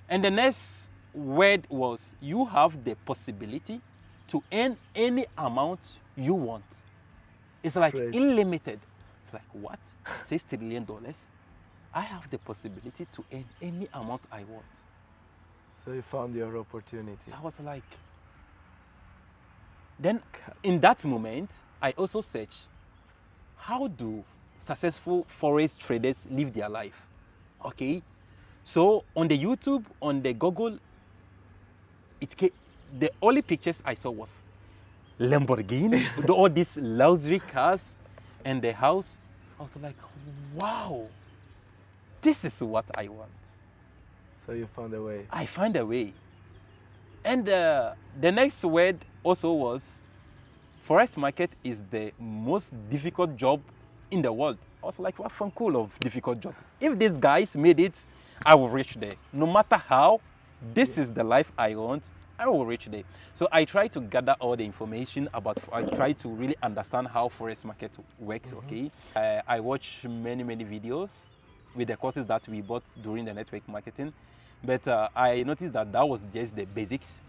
And the next word was, you have the possibility to earn any amount you want. It's like Crazy. unlimited. It's like, what? $6 trillion? I have the possibility to earn any amount I want. So you found your opportunity. So I was like, then in that moment, I also searched, how do successful forex traders live their life. Okay, so on the YouTube, on the Google, the only pictures I saw was Lamborghini, all these luxury cars, and the house. I was like, wow, this is what I want. So you found a way. I found a way. And the next word also was, forex market is the most difficult job in the world. I was like, what fun cool of difficult job. If these guys made it, I will reach there. No matter how, this is the life I want, I will reach there. So I try to gather all the information I try to really understand how forex market works, okay? I watch many videos with the courses that we bought during the network marketing. But I noticed that was just the basics.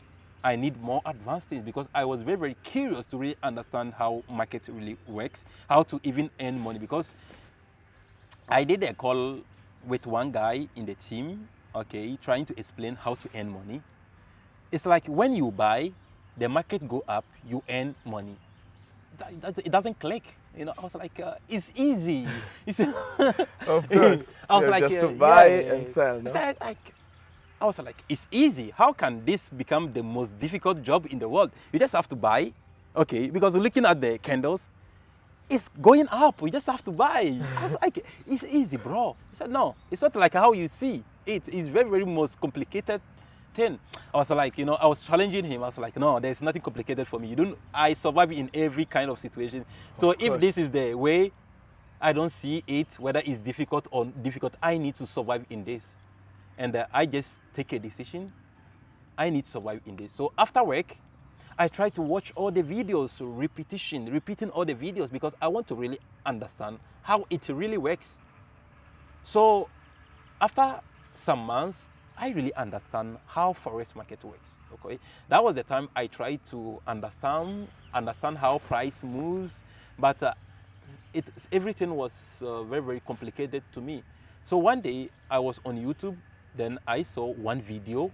I need more advanced things because I was very curious to really understand how market really works, how to even earn money. Because I did a call with one guy in the team, okay, trying to explain how to earn money. It's like when you buy, the market go up, you earn money. It doesn't click. You know, I was like, it's easy. Of course. I was like, just to buy and sell. No? I was like, it's easy. How can this become the most difficult job in the world? You just have to buy, okay? Because looking at the candles, it's going up. You just have to buy. I was like, it's easy, bro. He said, no, it's not like how you see it. It's very most complicated thing. I was like, you know, I was challenging him. I was like, no, there's nothing complicated for me. I survive in every kind of situation. So if this is the way, I don't see it, whether it's difficult or difficult. I need to survive in this. And I just take a decision. I need to survive in this. So after work, I try to watch all the videos, repeating all the videos because I want to really understand how it really works. So after some months, I really understand how forex market works. Okay, that was the time I tried to understand how price moves, but everything was very complicated to me. So one day I was on YouTube. Then I saw one video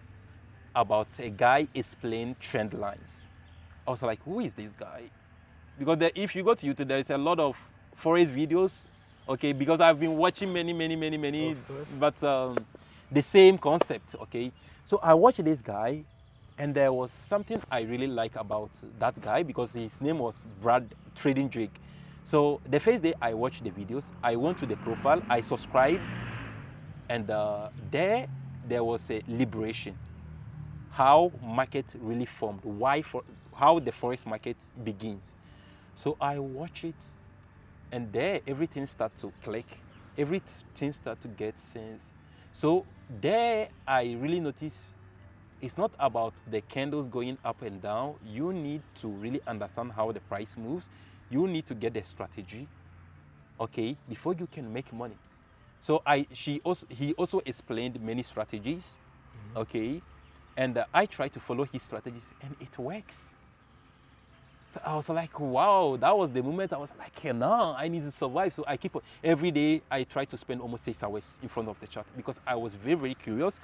about a guy explain trend lines. I was like, who is this guy? Because if you go to YouTube, there is a lot of forex videos, okay? Because I've been watching many, but the same concept, okay? So I watched this guy, and there was something I really like about that guy because his name was Brad Trading Drake. So the first day I watched the videos, I went to the profile, I subscribed, and there was a liberation, how market really formed, how the forex market begins. So I watch it, and there everything starts to click, everything starts to get sense. So there I really notice it's not about the candles going up and down. You need to really understand how the price moves. You need to get the strategy, okay, before you can make money. So he also explained many strategies, okay, and I tried to follow his strategies, and it works. So I was like, wow, that was the moment I was like, hey, no, I need to survive. So I keep every day I try to spend almost 6 hours in front of the chart because I was very curious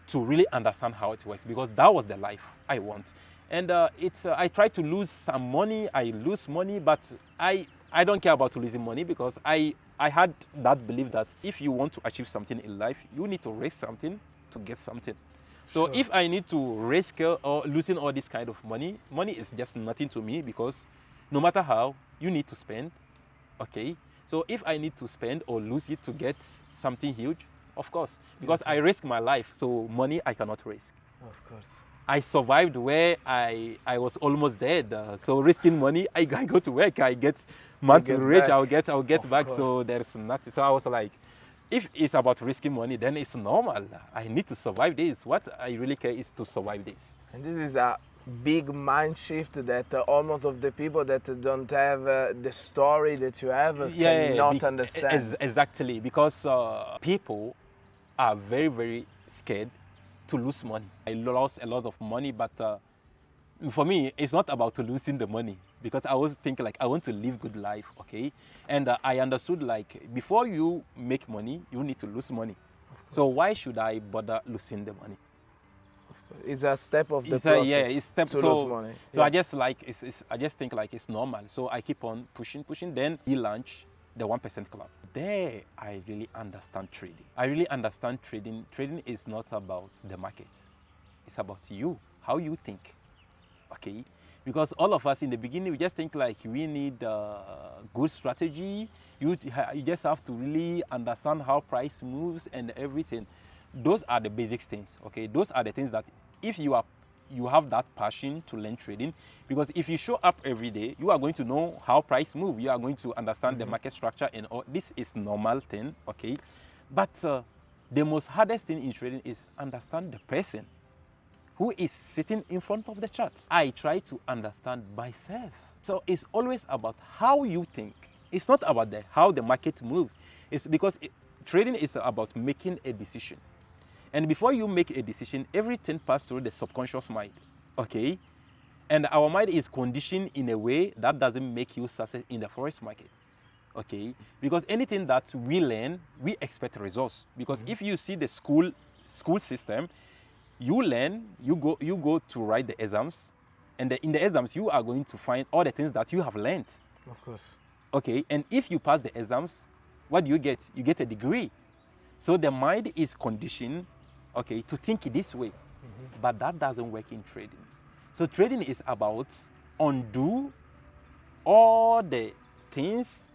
to really understand how it works because that was the life I want. And I try to lose some money. I lose money, but I don't care about losing money because I had that belief that if you want to achieve something in life, you need to risk something to get something. So if I need to risk or losing all this kind of money is just nothing to me because no matter how, you need to spend, okay? So if I need to spend or lose it to get something huge, of course, because I risk my life, so money I cannot risk. Of course. I survived where I was almost dead. So risking money, I go to work, I get monthly rich, I'll get back. Course. So there's nothing. So I was like, if it's about risking money, then it's normal. I need to survive this. What I really care is to survive this. And this is a big mind shift that almost of the people that don't have the story that you have cannot understand. Exactly, because people are very scared to lose money. I lost a lot of money, but for me, it's not about losing the money because I was thinking like I want to live good life, okay? And I understood like before you make money, you need to lose money. So why should I bother losing the money? It's a step of the process it's step to lose money. So I just like I just think like it's normal. So I keep on pushing. Then he launched the 1% club. There, I really understand trading. I really understand trading. Trading is not about the market. It's about you, how you think, okay? Because all of us in the beginning, we just think like we need good strategy. You just have to really understand how price moves and everything. Those are the basic things, okay? Those are the things that if you have that passion to learn trading, because if you show up every day, you are going to know how price move. You are going to understand the market structure and all. This is normal thing, okay? But the most hardest thing in trading is understand the person who is sitting in front of the chart. I try to understand myself. So it's always about how you think. It's not about how the market moves. It's because trading is about making a decision. And before you make a decision, everything passes through the subconscious mind, okay? And our mind is conditioned in a way that doesn't make you success in the forex market, okay? Because anything that we learn, we expect results. Because if you see the school system, you learn, you go to write the exams, and in the exams, you are going to find all the things that you have learned. Of course. Okay, and if you pass the exams, what do you get? You get a degree. So the mind is conditioned, okay, to think this way. But that doesn't work in trading. So trading is about undo all the things,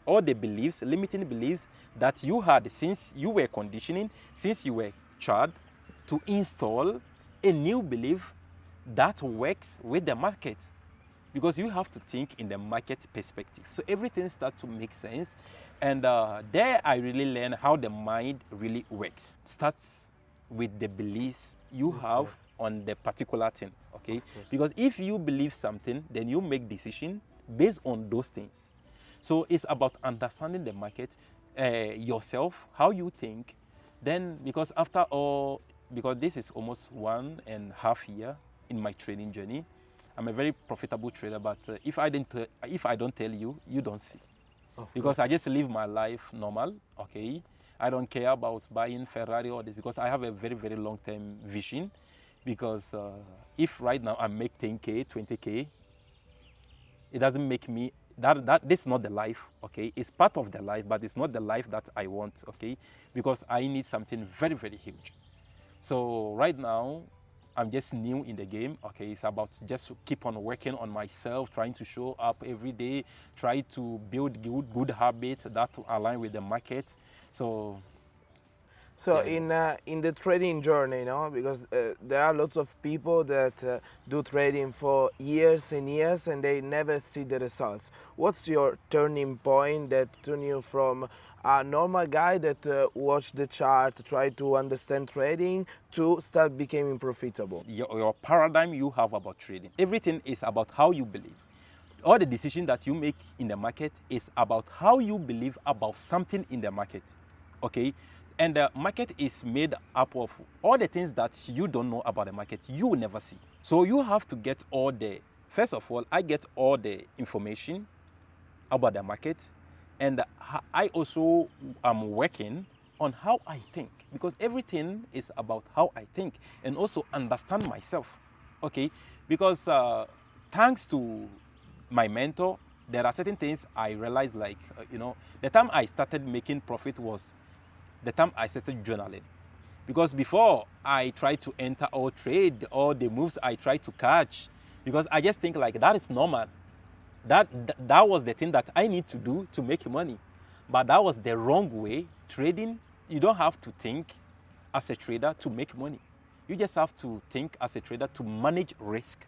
all the beliefs, limiting beliefs that you had since you were conditioning, since you were child, to install a new belief that works with the market. Because you have to think in the market perspective. So everything starts to make sense. And there I really learn how the mind really works. Starts with the beliefs you have on the particular thing, okay? Because if you believe something, then you make decision based on those things. So it's about understanding the market, yourself, how you think. Then, because after all, because this is almost 1.5 years in my trading journey, I'm a very profitable trader. But if I don't tell you, you don't see. Because I just live my life normal, okay? I don't care about buying Ferrari or this, because I have a very, very long-term vision. Because if right now I make 10K, 20K, it doesn't make me, this is not the life, okay? It's part of the life, but it's not the life that I want, okay? Because I need something very, very huge. So right now, I'm just new in the game, okay? It's about just keep on working on myself, trying to show up every day, try to build good habits that align with the market. So in the trading journey, because there are lots of people that do trading for years and years and they never see the results. What's your turning point that turned you from a normal guy that watched the chart, try to understand trading, to start becoming profitable? Your paradigm you have about trading. Everything is about how you believe. All the decisions that you make in the market is about how you believe about something in the market, okay? And the market is made up of all the things that you don't know about the market, you will never see. So you have to get first of all, I get all the information about the market, and I also am working on how I think, because everything is about how I think and also understand myself, okay? Because thanks to my mentor, there are certain things I realized, like, the time I started making profit was the time I started journaling. Because before, I tried to enter or trade all the moves I tried to catch, because I just think like that is normal. That was the thing that I need to do to make money. But that was the wrong way. Trading, you don't have to think as a trader to make money. You just have to think as a trader to manage risk.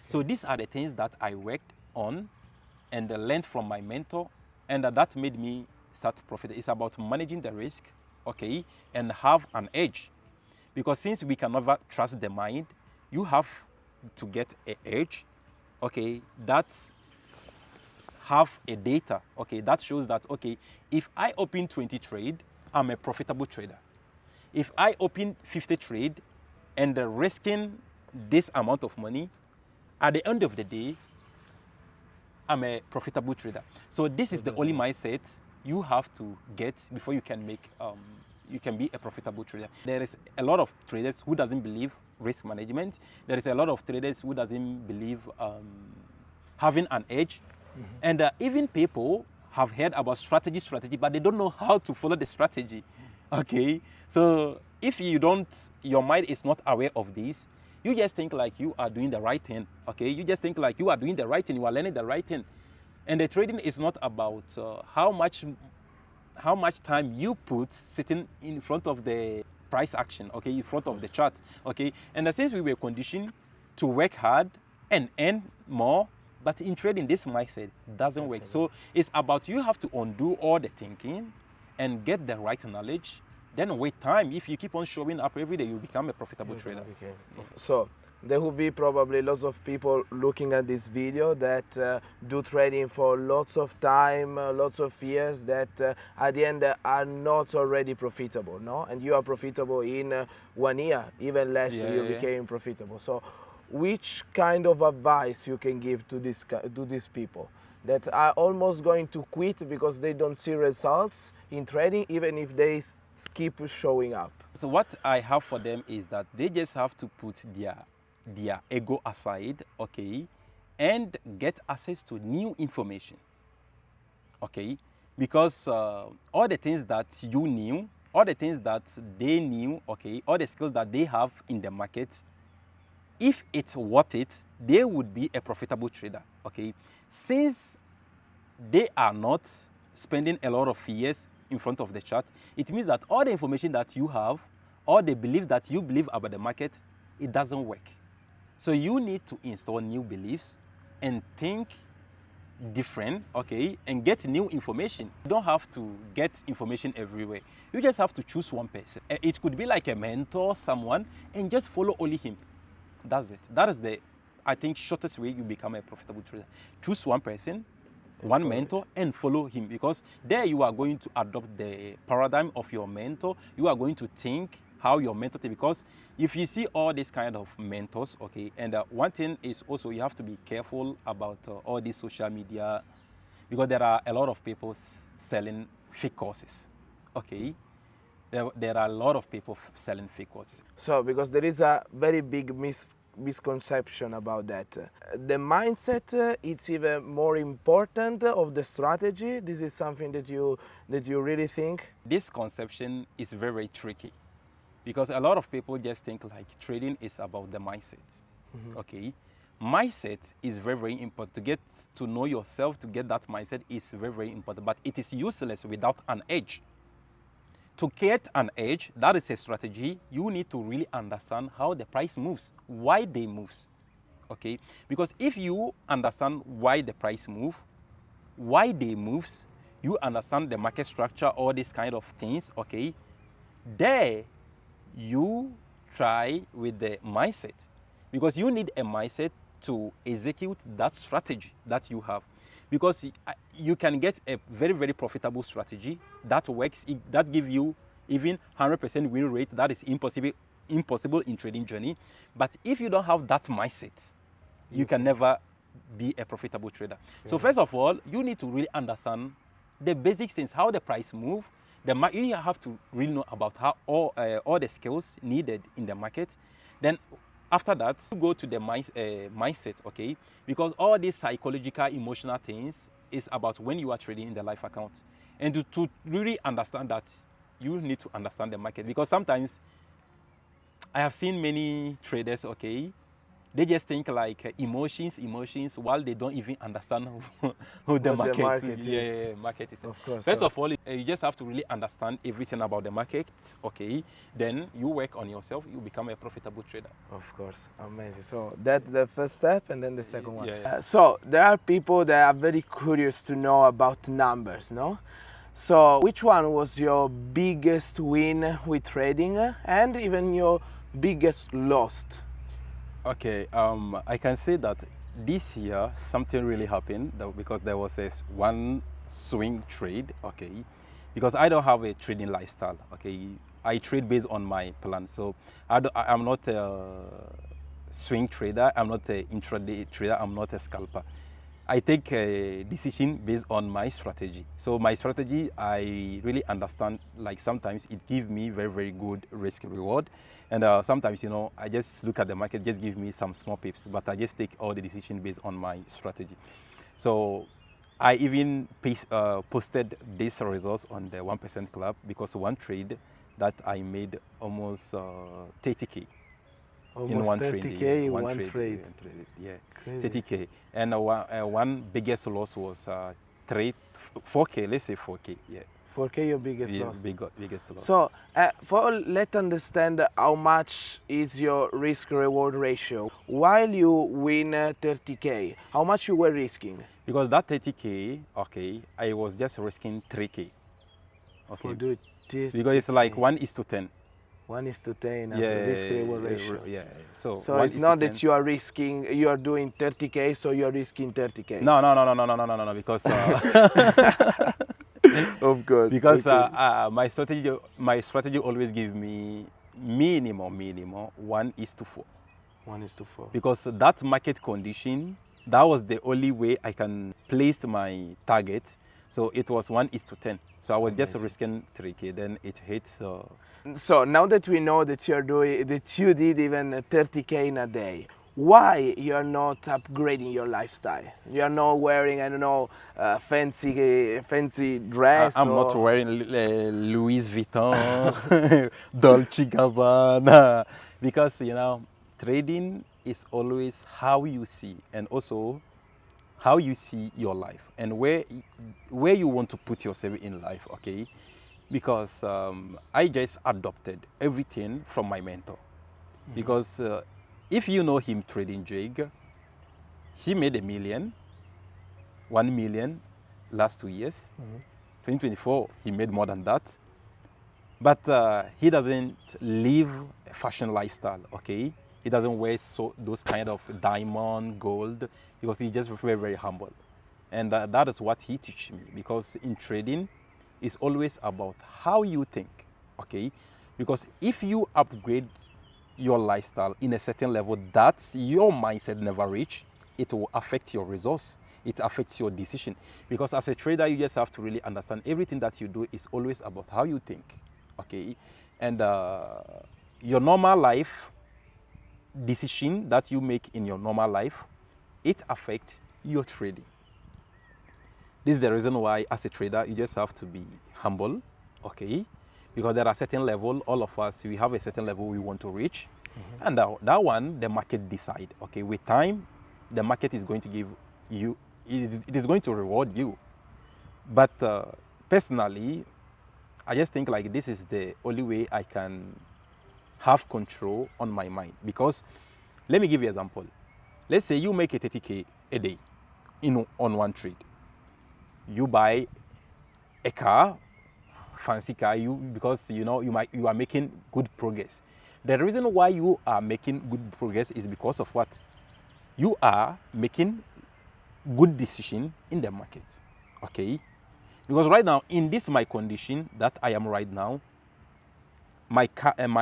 So these are the things that I worked on and learned from my mentor, and that made me start profit. It's about managing the risk, okay, and have an edge. Because since we can never trust the mind, you have to get an edge, okay, that's have a data, okay, that shows that, okay, if I open 20 trade, I'm a profitable trader. If I open 50 trade and risking this amount of money, at the end of the day, I'm a profitable trader. So this is the only mindset you have to get before you can make, you can be a profitable trader. There is a lot of traders who doesn't believe risk management. There is a lot of traders who doesn't believe having an edge. And even people have heard about strategy, but they don't know how to follow the strategy. Okay, so if you don't, your mind is not aware of this, you just think like you are doing the right thing. Okay, you just think like you are doing the right thing, you are learning the right thing, and the trading is not about how much time you put sitting in front of the price action, okay, in front of the chart, okay. And since we were conditioned to work hard and earn more, but in trading, this mindset doesn't work. So it's about you have to undo all the thinking and get the right knowledge. Then with time, if you keep on showing up every day, you become a profitable trader. So there will be probably lots of people looking at this video that do trading for lots of time, lots of years, that at the end are not already profitable, no? And you are profitable in 1 year, even less you became profitable. So which kind of advice you can give to these people that are almost going to quit because they don't see results in trading, even if they keep showing up? So what I have for them is that they just have to put their ego aside, okay, and get access to new information, okay, because all the things that you knew, all the things that they knew, okay, all the skills that they have in the market, if it's worth it, they would be a profitable trader, okay. Since they are not spending a lot of years in front of the chart, it means that all the information that you have, all the belief that you believe about the market, it doesn't work. So you need to install new beliefs and think different, okay, and get new information. You don't have to get information everywhere. You just have to choose one person. It could be like a mentor, someone, and just follow only him. That's it. That is the, I think, shortest way you become a profitable trader. Choose one person, one mentor, and follow him, because there you are going to adopt the paradigm of your mentor. You are going to think how your mentor thinks, because if you see all these kind of mentors, okay, and one thing is also you have to be careful about all these social media, because there are a lot of people selling fake courses, okay. There are a lot of people selling fake courses. So, because there is a very big misconception about that. The mindset it's even more important of the strategy. This is something that you really think? This conception is very, very tricky, because a lot of people just think like trading is about the mindset, okay. Mindset is very, very important. To get to know yourself, to get that mindset is very, very important, but it is useless without an edge. To get an edge, that is a strategy. You need to really understand how the price moves, why they moves, okay? Because if you understand why the price move, why they moves, you understand the market structure, all these kind of things, okay? There, you try with the mindset, because you need a mindset to execute that strategy that you have. Because you can get a very, very profitable strategy that works, that gives you even 100% win rate. That is impossible in trading journey. But if you don't have that mindset, you can never be a profitable trader. Yeah. So first of all, you need to really understand the basic things, how the price move. You have to really know about how all the skills needed in the market. Then after that, you go to the mindset, okay? Because all these psychological, emotional things is about when you are trading in the live account. And to really understand that, you need to understand the market. Because sometimes I have seen many traders, okay, they just think like emotions, while they don't even understand who the market is. Yeah, market is. Of course. First of all, you just have to really understand everything about the market, okay? Then you work on yourself, you become a profitable trader. Of course, amazing. So that's the first step, and then the second one. Yeah. So there are people that are very curious to know about numbers, no? So which one was your biggest win with trading, and even your biggest loss? Okay, I can say that this year something really happened, because there was one swing trade, okay, because I don't have a trading lifestyle, okay. I trade based on my plan, so I'm not a swing trader, I'm not an intraday trader, I'm not a scalper. I take a decision based on my strategy. So my strategy, I really understand, like sometimes it gives me very, very good risk reward. And sometimes, you know, I just look at the market, just give me some small pips, but I just take all the decision based on my strategy. So I even posted these results on the 1% Club because one trade that I made almost 30K in Almost one 30K trade. in One one trade, trade. yeah, Crazy. 30K. And one biggest loss was 4K, let's say 4K, yeah. 4K your biggest Yeah, loss. biggest loss. So, let's understand how much is your risk-reward ratio. While you win 30K, how much you were risking? Because that 30K, okay, I was just risking 3K. Okay. For do 30K. Because it's like 1:10. 1:10 as Yeah, a risk-reward ratio. yeah. So So it's not that you are risking, you are doing 30K, so you are risking 30K. No, because Of course. because okay. my strategy always give me minimum 1:4. 1:4. Because that market condition, that was the only way I can place my target. So it was 1:10. So I was just Amazing. risking 3K. Then it hit. So now that we know that you did even 30K in a day, why you are not upgrading your lifestyle? You are not wearing, I don't know, fancy dress. I'm not or... wearing Louis Vuitton, Dolce Gabbana, because trading is always how you see, and also how you see your life and where you want to put yourself in life. Okay, because I just adopted everything from my mentor. Because if you know him, Trading Jake, he made $1 million last 2 years. 2024, he made more than that. But he doesn't live a fashion lifestyle, okay? He doesn't wear those kind of diamond, gold, because he's just very, very humble. And that is what he teaches me, because in trading, it's always about how you think, okay? Because if you upgrade your lifestyle in a certain level that your mindset never reach, it will affect your results. It affects your decision. Because as a trader, you just have to really understand everything that you do is always about how you think, okay? And your normal life decision that you make in your normal life, it affects your trading. This is the reason why, as a trader, you just have to be humble, okay? Because there are certain level, all of us, we have a certain level we want to reach. And that one, the market decide, okay? With time, the market is going to give you, it is going to reward you. But personally, I just think like this is the only way I can have control on my mind. Because let me give you an example. Let's say you make a 30K a day on one trade. You buy a car, fancy car, because you are making good progress. The reason why you are making good progress is because of what? You are making good decision in the market, okay? Because right now, in this my condition that I am right now, my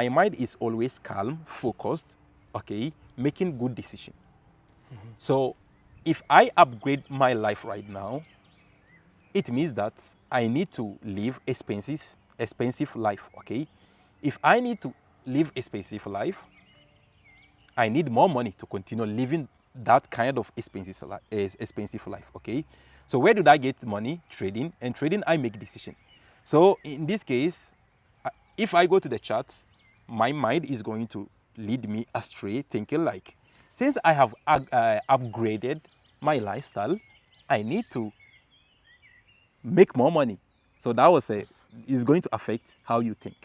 mind is always calm, focused, okay, making good decision. So if I upgrade my life right now, it means that I need to live expensive life, okay? If I need to live expensive life, I need more money to continue living that kind of expensive life, okay? So where do I get money? Trading. And trading, I make decision. So in this case, if I go to the chart, my mind is going to lead me astray, thinking like, since I have upgraded my lifestyle, I need to make more money. So that is going to affect how you think.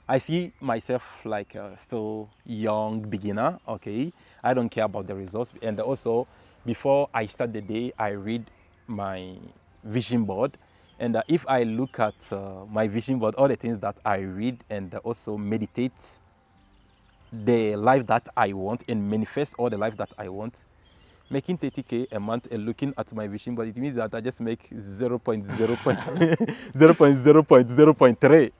I see myself like still young beginner, okay? I don't care about the results. And also, before I start the day, I read my vision board. And if I look at my vision board, all the things that I read and also meditate the life that I want and manifest all the life that I want, making 30K a month and looking at my vision board, it means that I just make 0.0.3.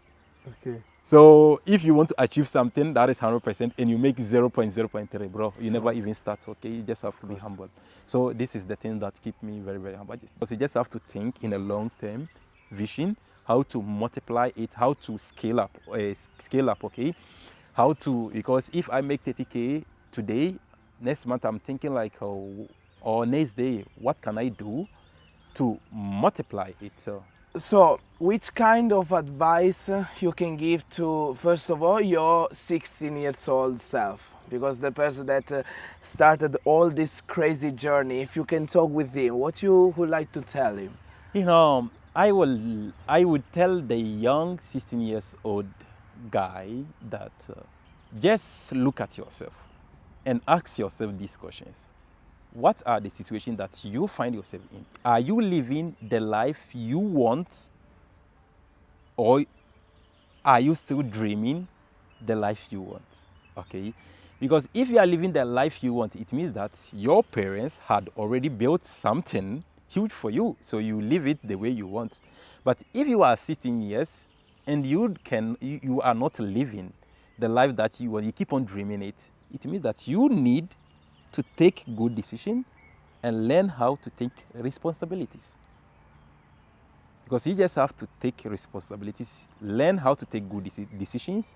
Okay. So if you want to achieve something that is 100% and you make 0.0.3, bro, you never even start, okay? You just have to be humble. So this is the thing that keep me very, very humble. Because you just have to think in a long-term vision, how to multiply it, how to scale up, okay? How to, because if I make 30K today, next month I'm thinking like, or next day, what can I do to multiply it. So, which kind of advice you can give to, first of all, your 16 years old self? Because the person that started all this crazy journey, if you can talk with him, what you would like to tell him? I would tell the young 16 years old guy that just look at yourself and ask yourself these questions. What are the situations that you find yourself in? Are you living the life you want, or are you still dreaming the life you want? Okay? Because if you are living the life you want, it means that your parents had already built something huge for you, so you live it the way you want. But if you are 16 years and you are not living the life that you want, you keep on dreaming it, it means that you need to take good decisions and learn how to take responsibilities. Because you just have to take responsibilities, learn how to take good decisions,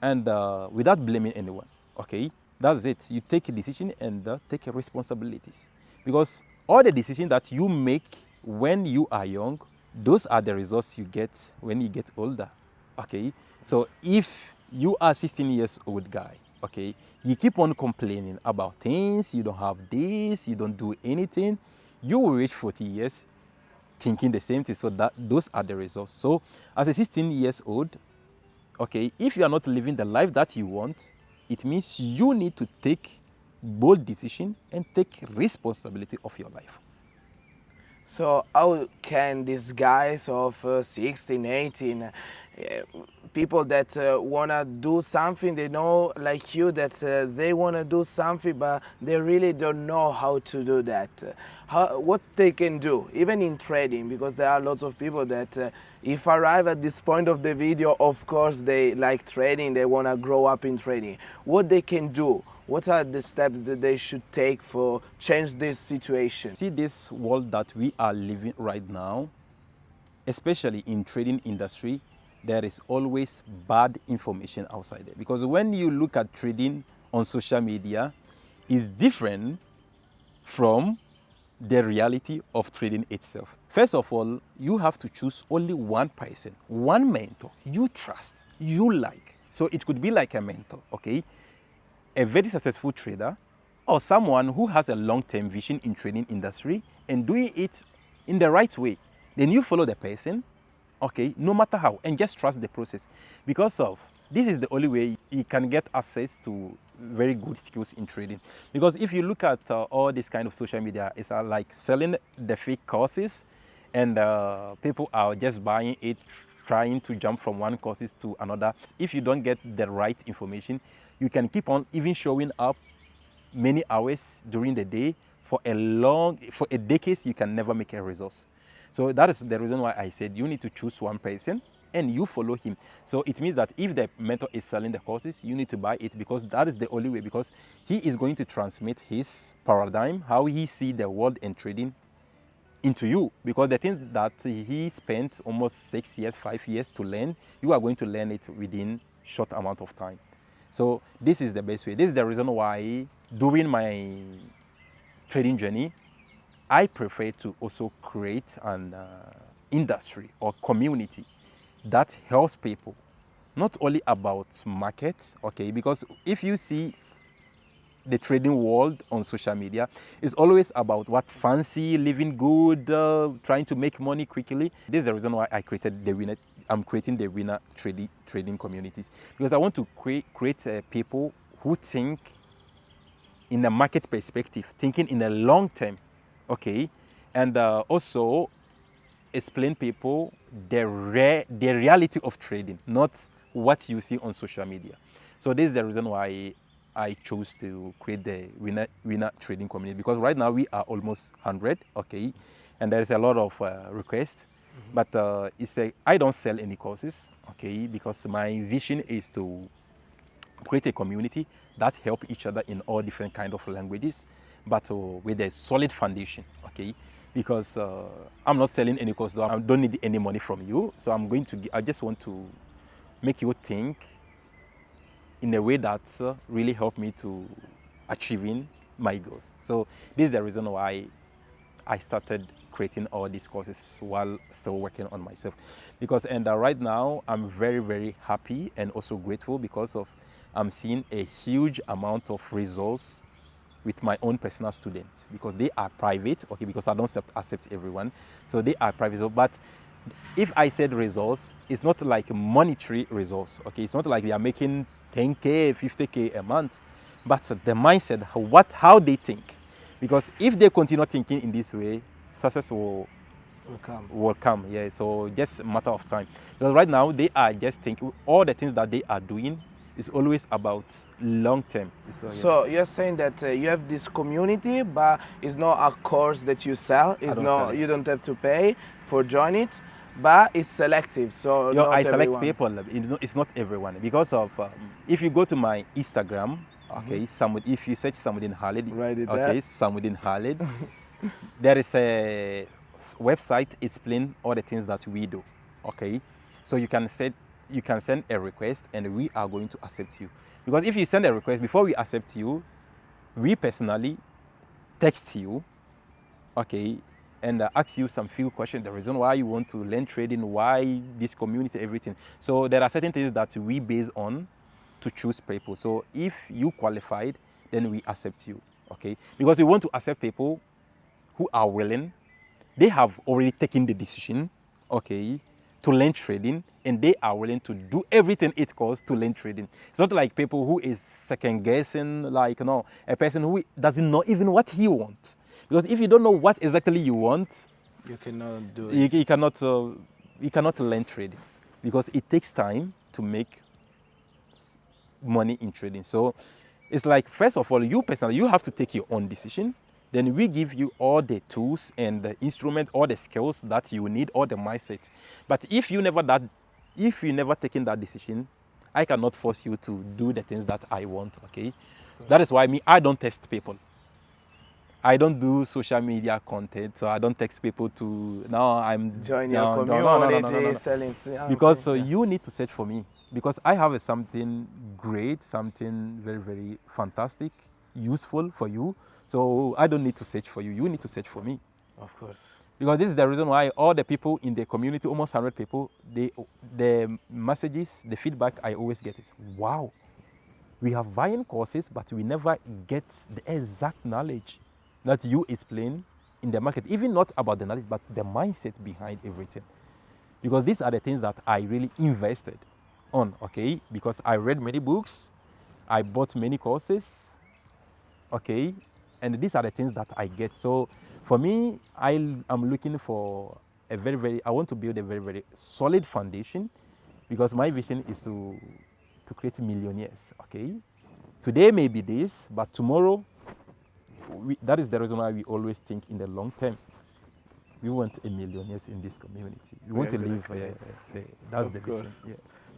and without blaming anyone. Okay, that's it. You take a decision and take responsibilities. Because all the decisions that you make when you are young, those are the results you get when you get older. Okay, so if you are 16 years old guy, okay, you keep on complaining about things, you don't have this, you don't do anything, you will reach 40 years thinking the same thing. So those are the results. So as a 16 years old, okay, if you are not living the life that you want, it means you need to take bold decision and take responsibility of your life. So how can these guys of 16, 18, people that want to do something, they know like you that they want to do something but they really don't know how to do that. What they can do, even in trading, because there are lots of people that if arrive at this point of the video, of course they like trading, they want to grow up in trading. What they can do, what are the steps that they should take for change this situation? See, this world that we are living right now, especially in trading industry, there is always bad information outside there. Because when you look at trading on social media, it's different from the reality of trading itself. First of all, you have to choose only one person, one mentor you trust, you like. So it could be like a mentor, okay? A very successful trader, or someone who has a long-term vision in trading industry and doing it in the right way. Then you follow the person, okay, no matter how, and just trust the process. Because of this is the only way you can get access to very good skills in trading. Because if you look at all this kind of social media, it's like selling the fake courses, and people are just buying it, trying to jump from one courses to another. If you don't get the right information, you can keep on even showing up many hours during the day for a decade, you can never make a result. So that is the reason why I said you need to choose one person and you follow him. So it means that if the mentor is selling the courses, you need to buy it, because that is the only way, because he is going to transmit his paradigm, how he sees the world and trading into you. Because the things that he spent almost 6 years, 5 years to learn, you are going to learn it within short amount of time. So this is the best way. This is the reason why during my trading journey, I prefer to also create an industry or community that helps people, not only about market, okay, because if you see the trading world on social media, it's always about what fancy, living good, trying to make money quickly. This is the reason why I created the winner. I'm creating the winner trading communities, because I want to create people who think in a market perspective, thinking in a long term, okay, and also explain people the reality of trading, not what you see on social media. So this is the reason why I chose to create the winner trading community, because right now we are almost 100, okay, and there is a lot of requests. But I don't sell any courses, okay, because my vision is to create a community that help each other in all different kind of languages, but with a solid foundation, okay, because I'm not selling any course, though I don't need any money from you. So I just want to make you think in a way that really help me to achieving my goals. So this is the reason why I started creating all these courses while still working on myself. Because and right now I'm very, very happy and also grateful because of I'm seeing a huge amount of results with my own personal students because they are private, okay, because I don't accept everyone. So they are private. So, but if I said results, it's not like monetary results, okay? It's not like they are making 10K, 50K a month, but the mindset, how they think. Because if they continue thinking in this way, success will come. Yeah, so just a matter of time. Because right now they are just thinking all the things that they are doing is always about long term. So you're saying that you have this community, but it's not a course that you sell. It's don't not sell it. you don't have to pay for join it, but it's selective. So not I select everyone. people. It's not everyone because of if you go to my Instagram, okay, if you search Samudin Khalid, Write it okay, there. Samudin Khalid, there is a website explain all the things that we do, okay. So you can send a request and we are going to accept you. Because if you send a request before we accept you, we personally text you, okay, and ask you some few questions, the reason why you want to learn trading, why this community, everything. So there are certain things that we base on to choose people. So if you qualified, then we accept you, okay? Because we want to accept people who are willing, they have already taken the decision, okay, to learn trading, and they are willing to do everything it costs to learn trading. It's not like people who is second guessing, like no, a person who doesn't know even what he wants. Because if you don't know what exactly you want, You cannot do it. you cannot learn trading because it takes time to make money in trading. So it's like, first of all, you personally, you have to take your own decision. Then we give you all the tools and the instrument, all the skills that you need, all the mindset. But if you never taken that decision, I cannot force you to do the things that I want, okay? That is why I don't test people. I don't do social media content, so I don't text people to now I'm Join no, your no, no, community, no, no, no, no. selling. Because you need to search for me because I have something great, something very, very fantastic, useful for you. So I don't need to search for you. You need to search for me. Of course. Because this is the reason why all the people in the community, almost 100 people, the messages, the feedback I always get is, wow, we have buying courses, but we never get the exact knowledge that you explain in the market, even not about the knowledge, but the mindset behind everything. Because these are the things that I really invested on, okay? Because I read many books, I bought many courses, okay? And these are the things that I get. So for me, I'm looking for I want to build a very, very solid foundation because my vision is to create millionaires, okay? Today may be this, but tomorrow, that is the reason why we always think in the long term. We want a millionaires in this community. We want to live. That's the vision. Yeah.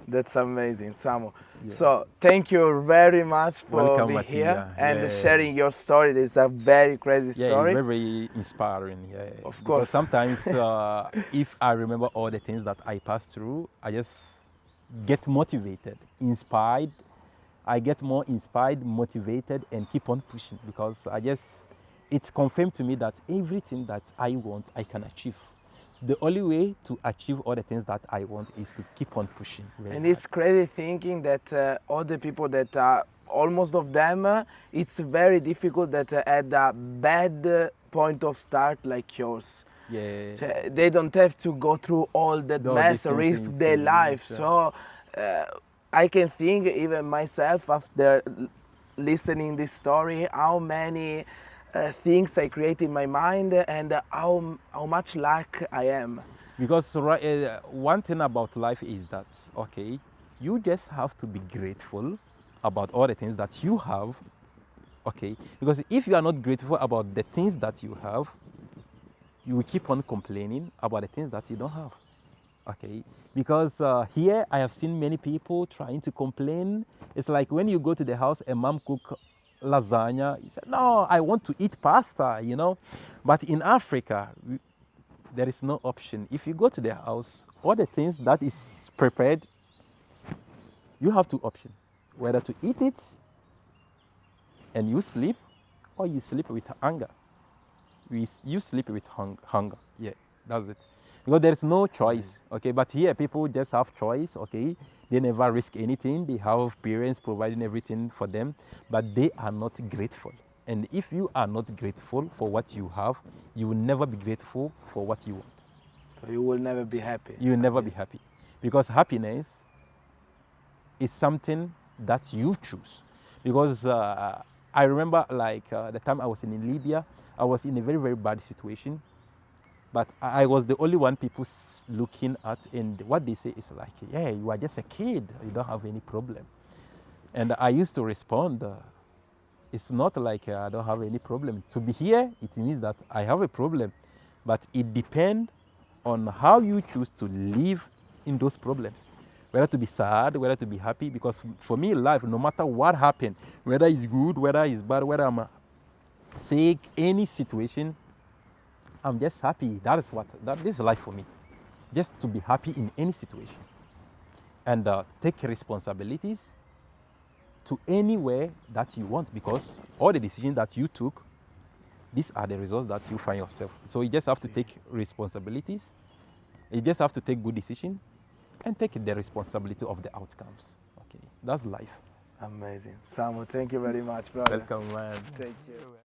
That's amazing, Samu. Yeah. So thank you very much for being here and sharing your story. It's a very crazy story. Yeah, it's very, very inspiring. Yeah, of course. Because sometimes, if I remember all the things that I passed through, I just get motivated, inspired. I get more inspired, motivated, and keep on pushing because it's confirmed to me that everything that I want, I can achieve. So the only way to achieve all the things that I want is to keep on pushing. And it's crazy thinking that all the people that are, almost of them, it's very difficult that at a bad point of start like yours. Yeah. So they don't have to go through all that mess, risk their life. So I can think even myself after listening this story, how many things I create in my mind and how much luck I am. Because one thing about life is that, okay, you just have to be grateful about all the things that you have, okay? Because if you are not grateful about the things that you have, you will keep on complaining about the things that you don't have, okay? Because here I have seen many people trying to complain. It's like when you go to the house, a mom cook lasagna, you say, no, I want to eat pasta, you know? But in Africa, there is no option. If you go to the house, all the things that is prepared, you have two options, whether to eat it and you sleep, or you sleep with anger. you sleep with hunger. Yeah, that's it. Because there's no choice. Okay, but here people just have choice. Okay, they never risk anything. They have parents providing everything for them, but they are not grateful. And if you are not grateful for what you have, you will never be grateful for what you want. So you will never be happy. You will never be happy, because happiness is something that you choose. Because I remember, like the time I was in Libya, I was in a very, very bad situation, but I was the only one people looking at, and what they say is like, yeah, you are just a kid, you don't have any problem. And I used to respond, it's not like I don't have any problem. To be here, it means that I have a problem, but it depends on how you choose to live in those problems. Whether to be sad, whether to be happy, because for me, life, no matter what happened, whether it's good, whether it's bad, whether I'm sick, any situation, I'm just happy. This is life for me. Just to be happy in any situation. And take responsibilities to anywhere that you want, because all the decisions that you took, these are the results that you find yourself. So you just have to take responsibilities. You just have to take good decisions and take the responsibility of the outcomes. Okay, that's life. Amazing. Samu, thank you very much, brother. Welcome, man. Thank you.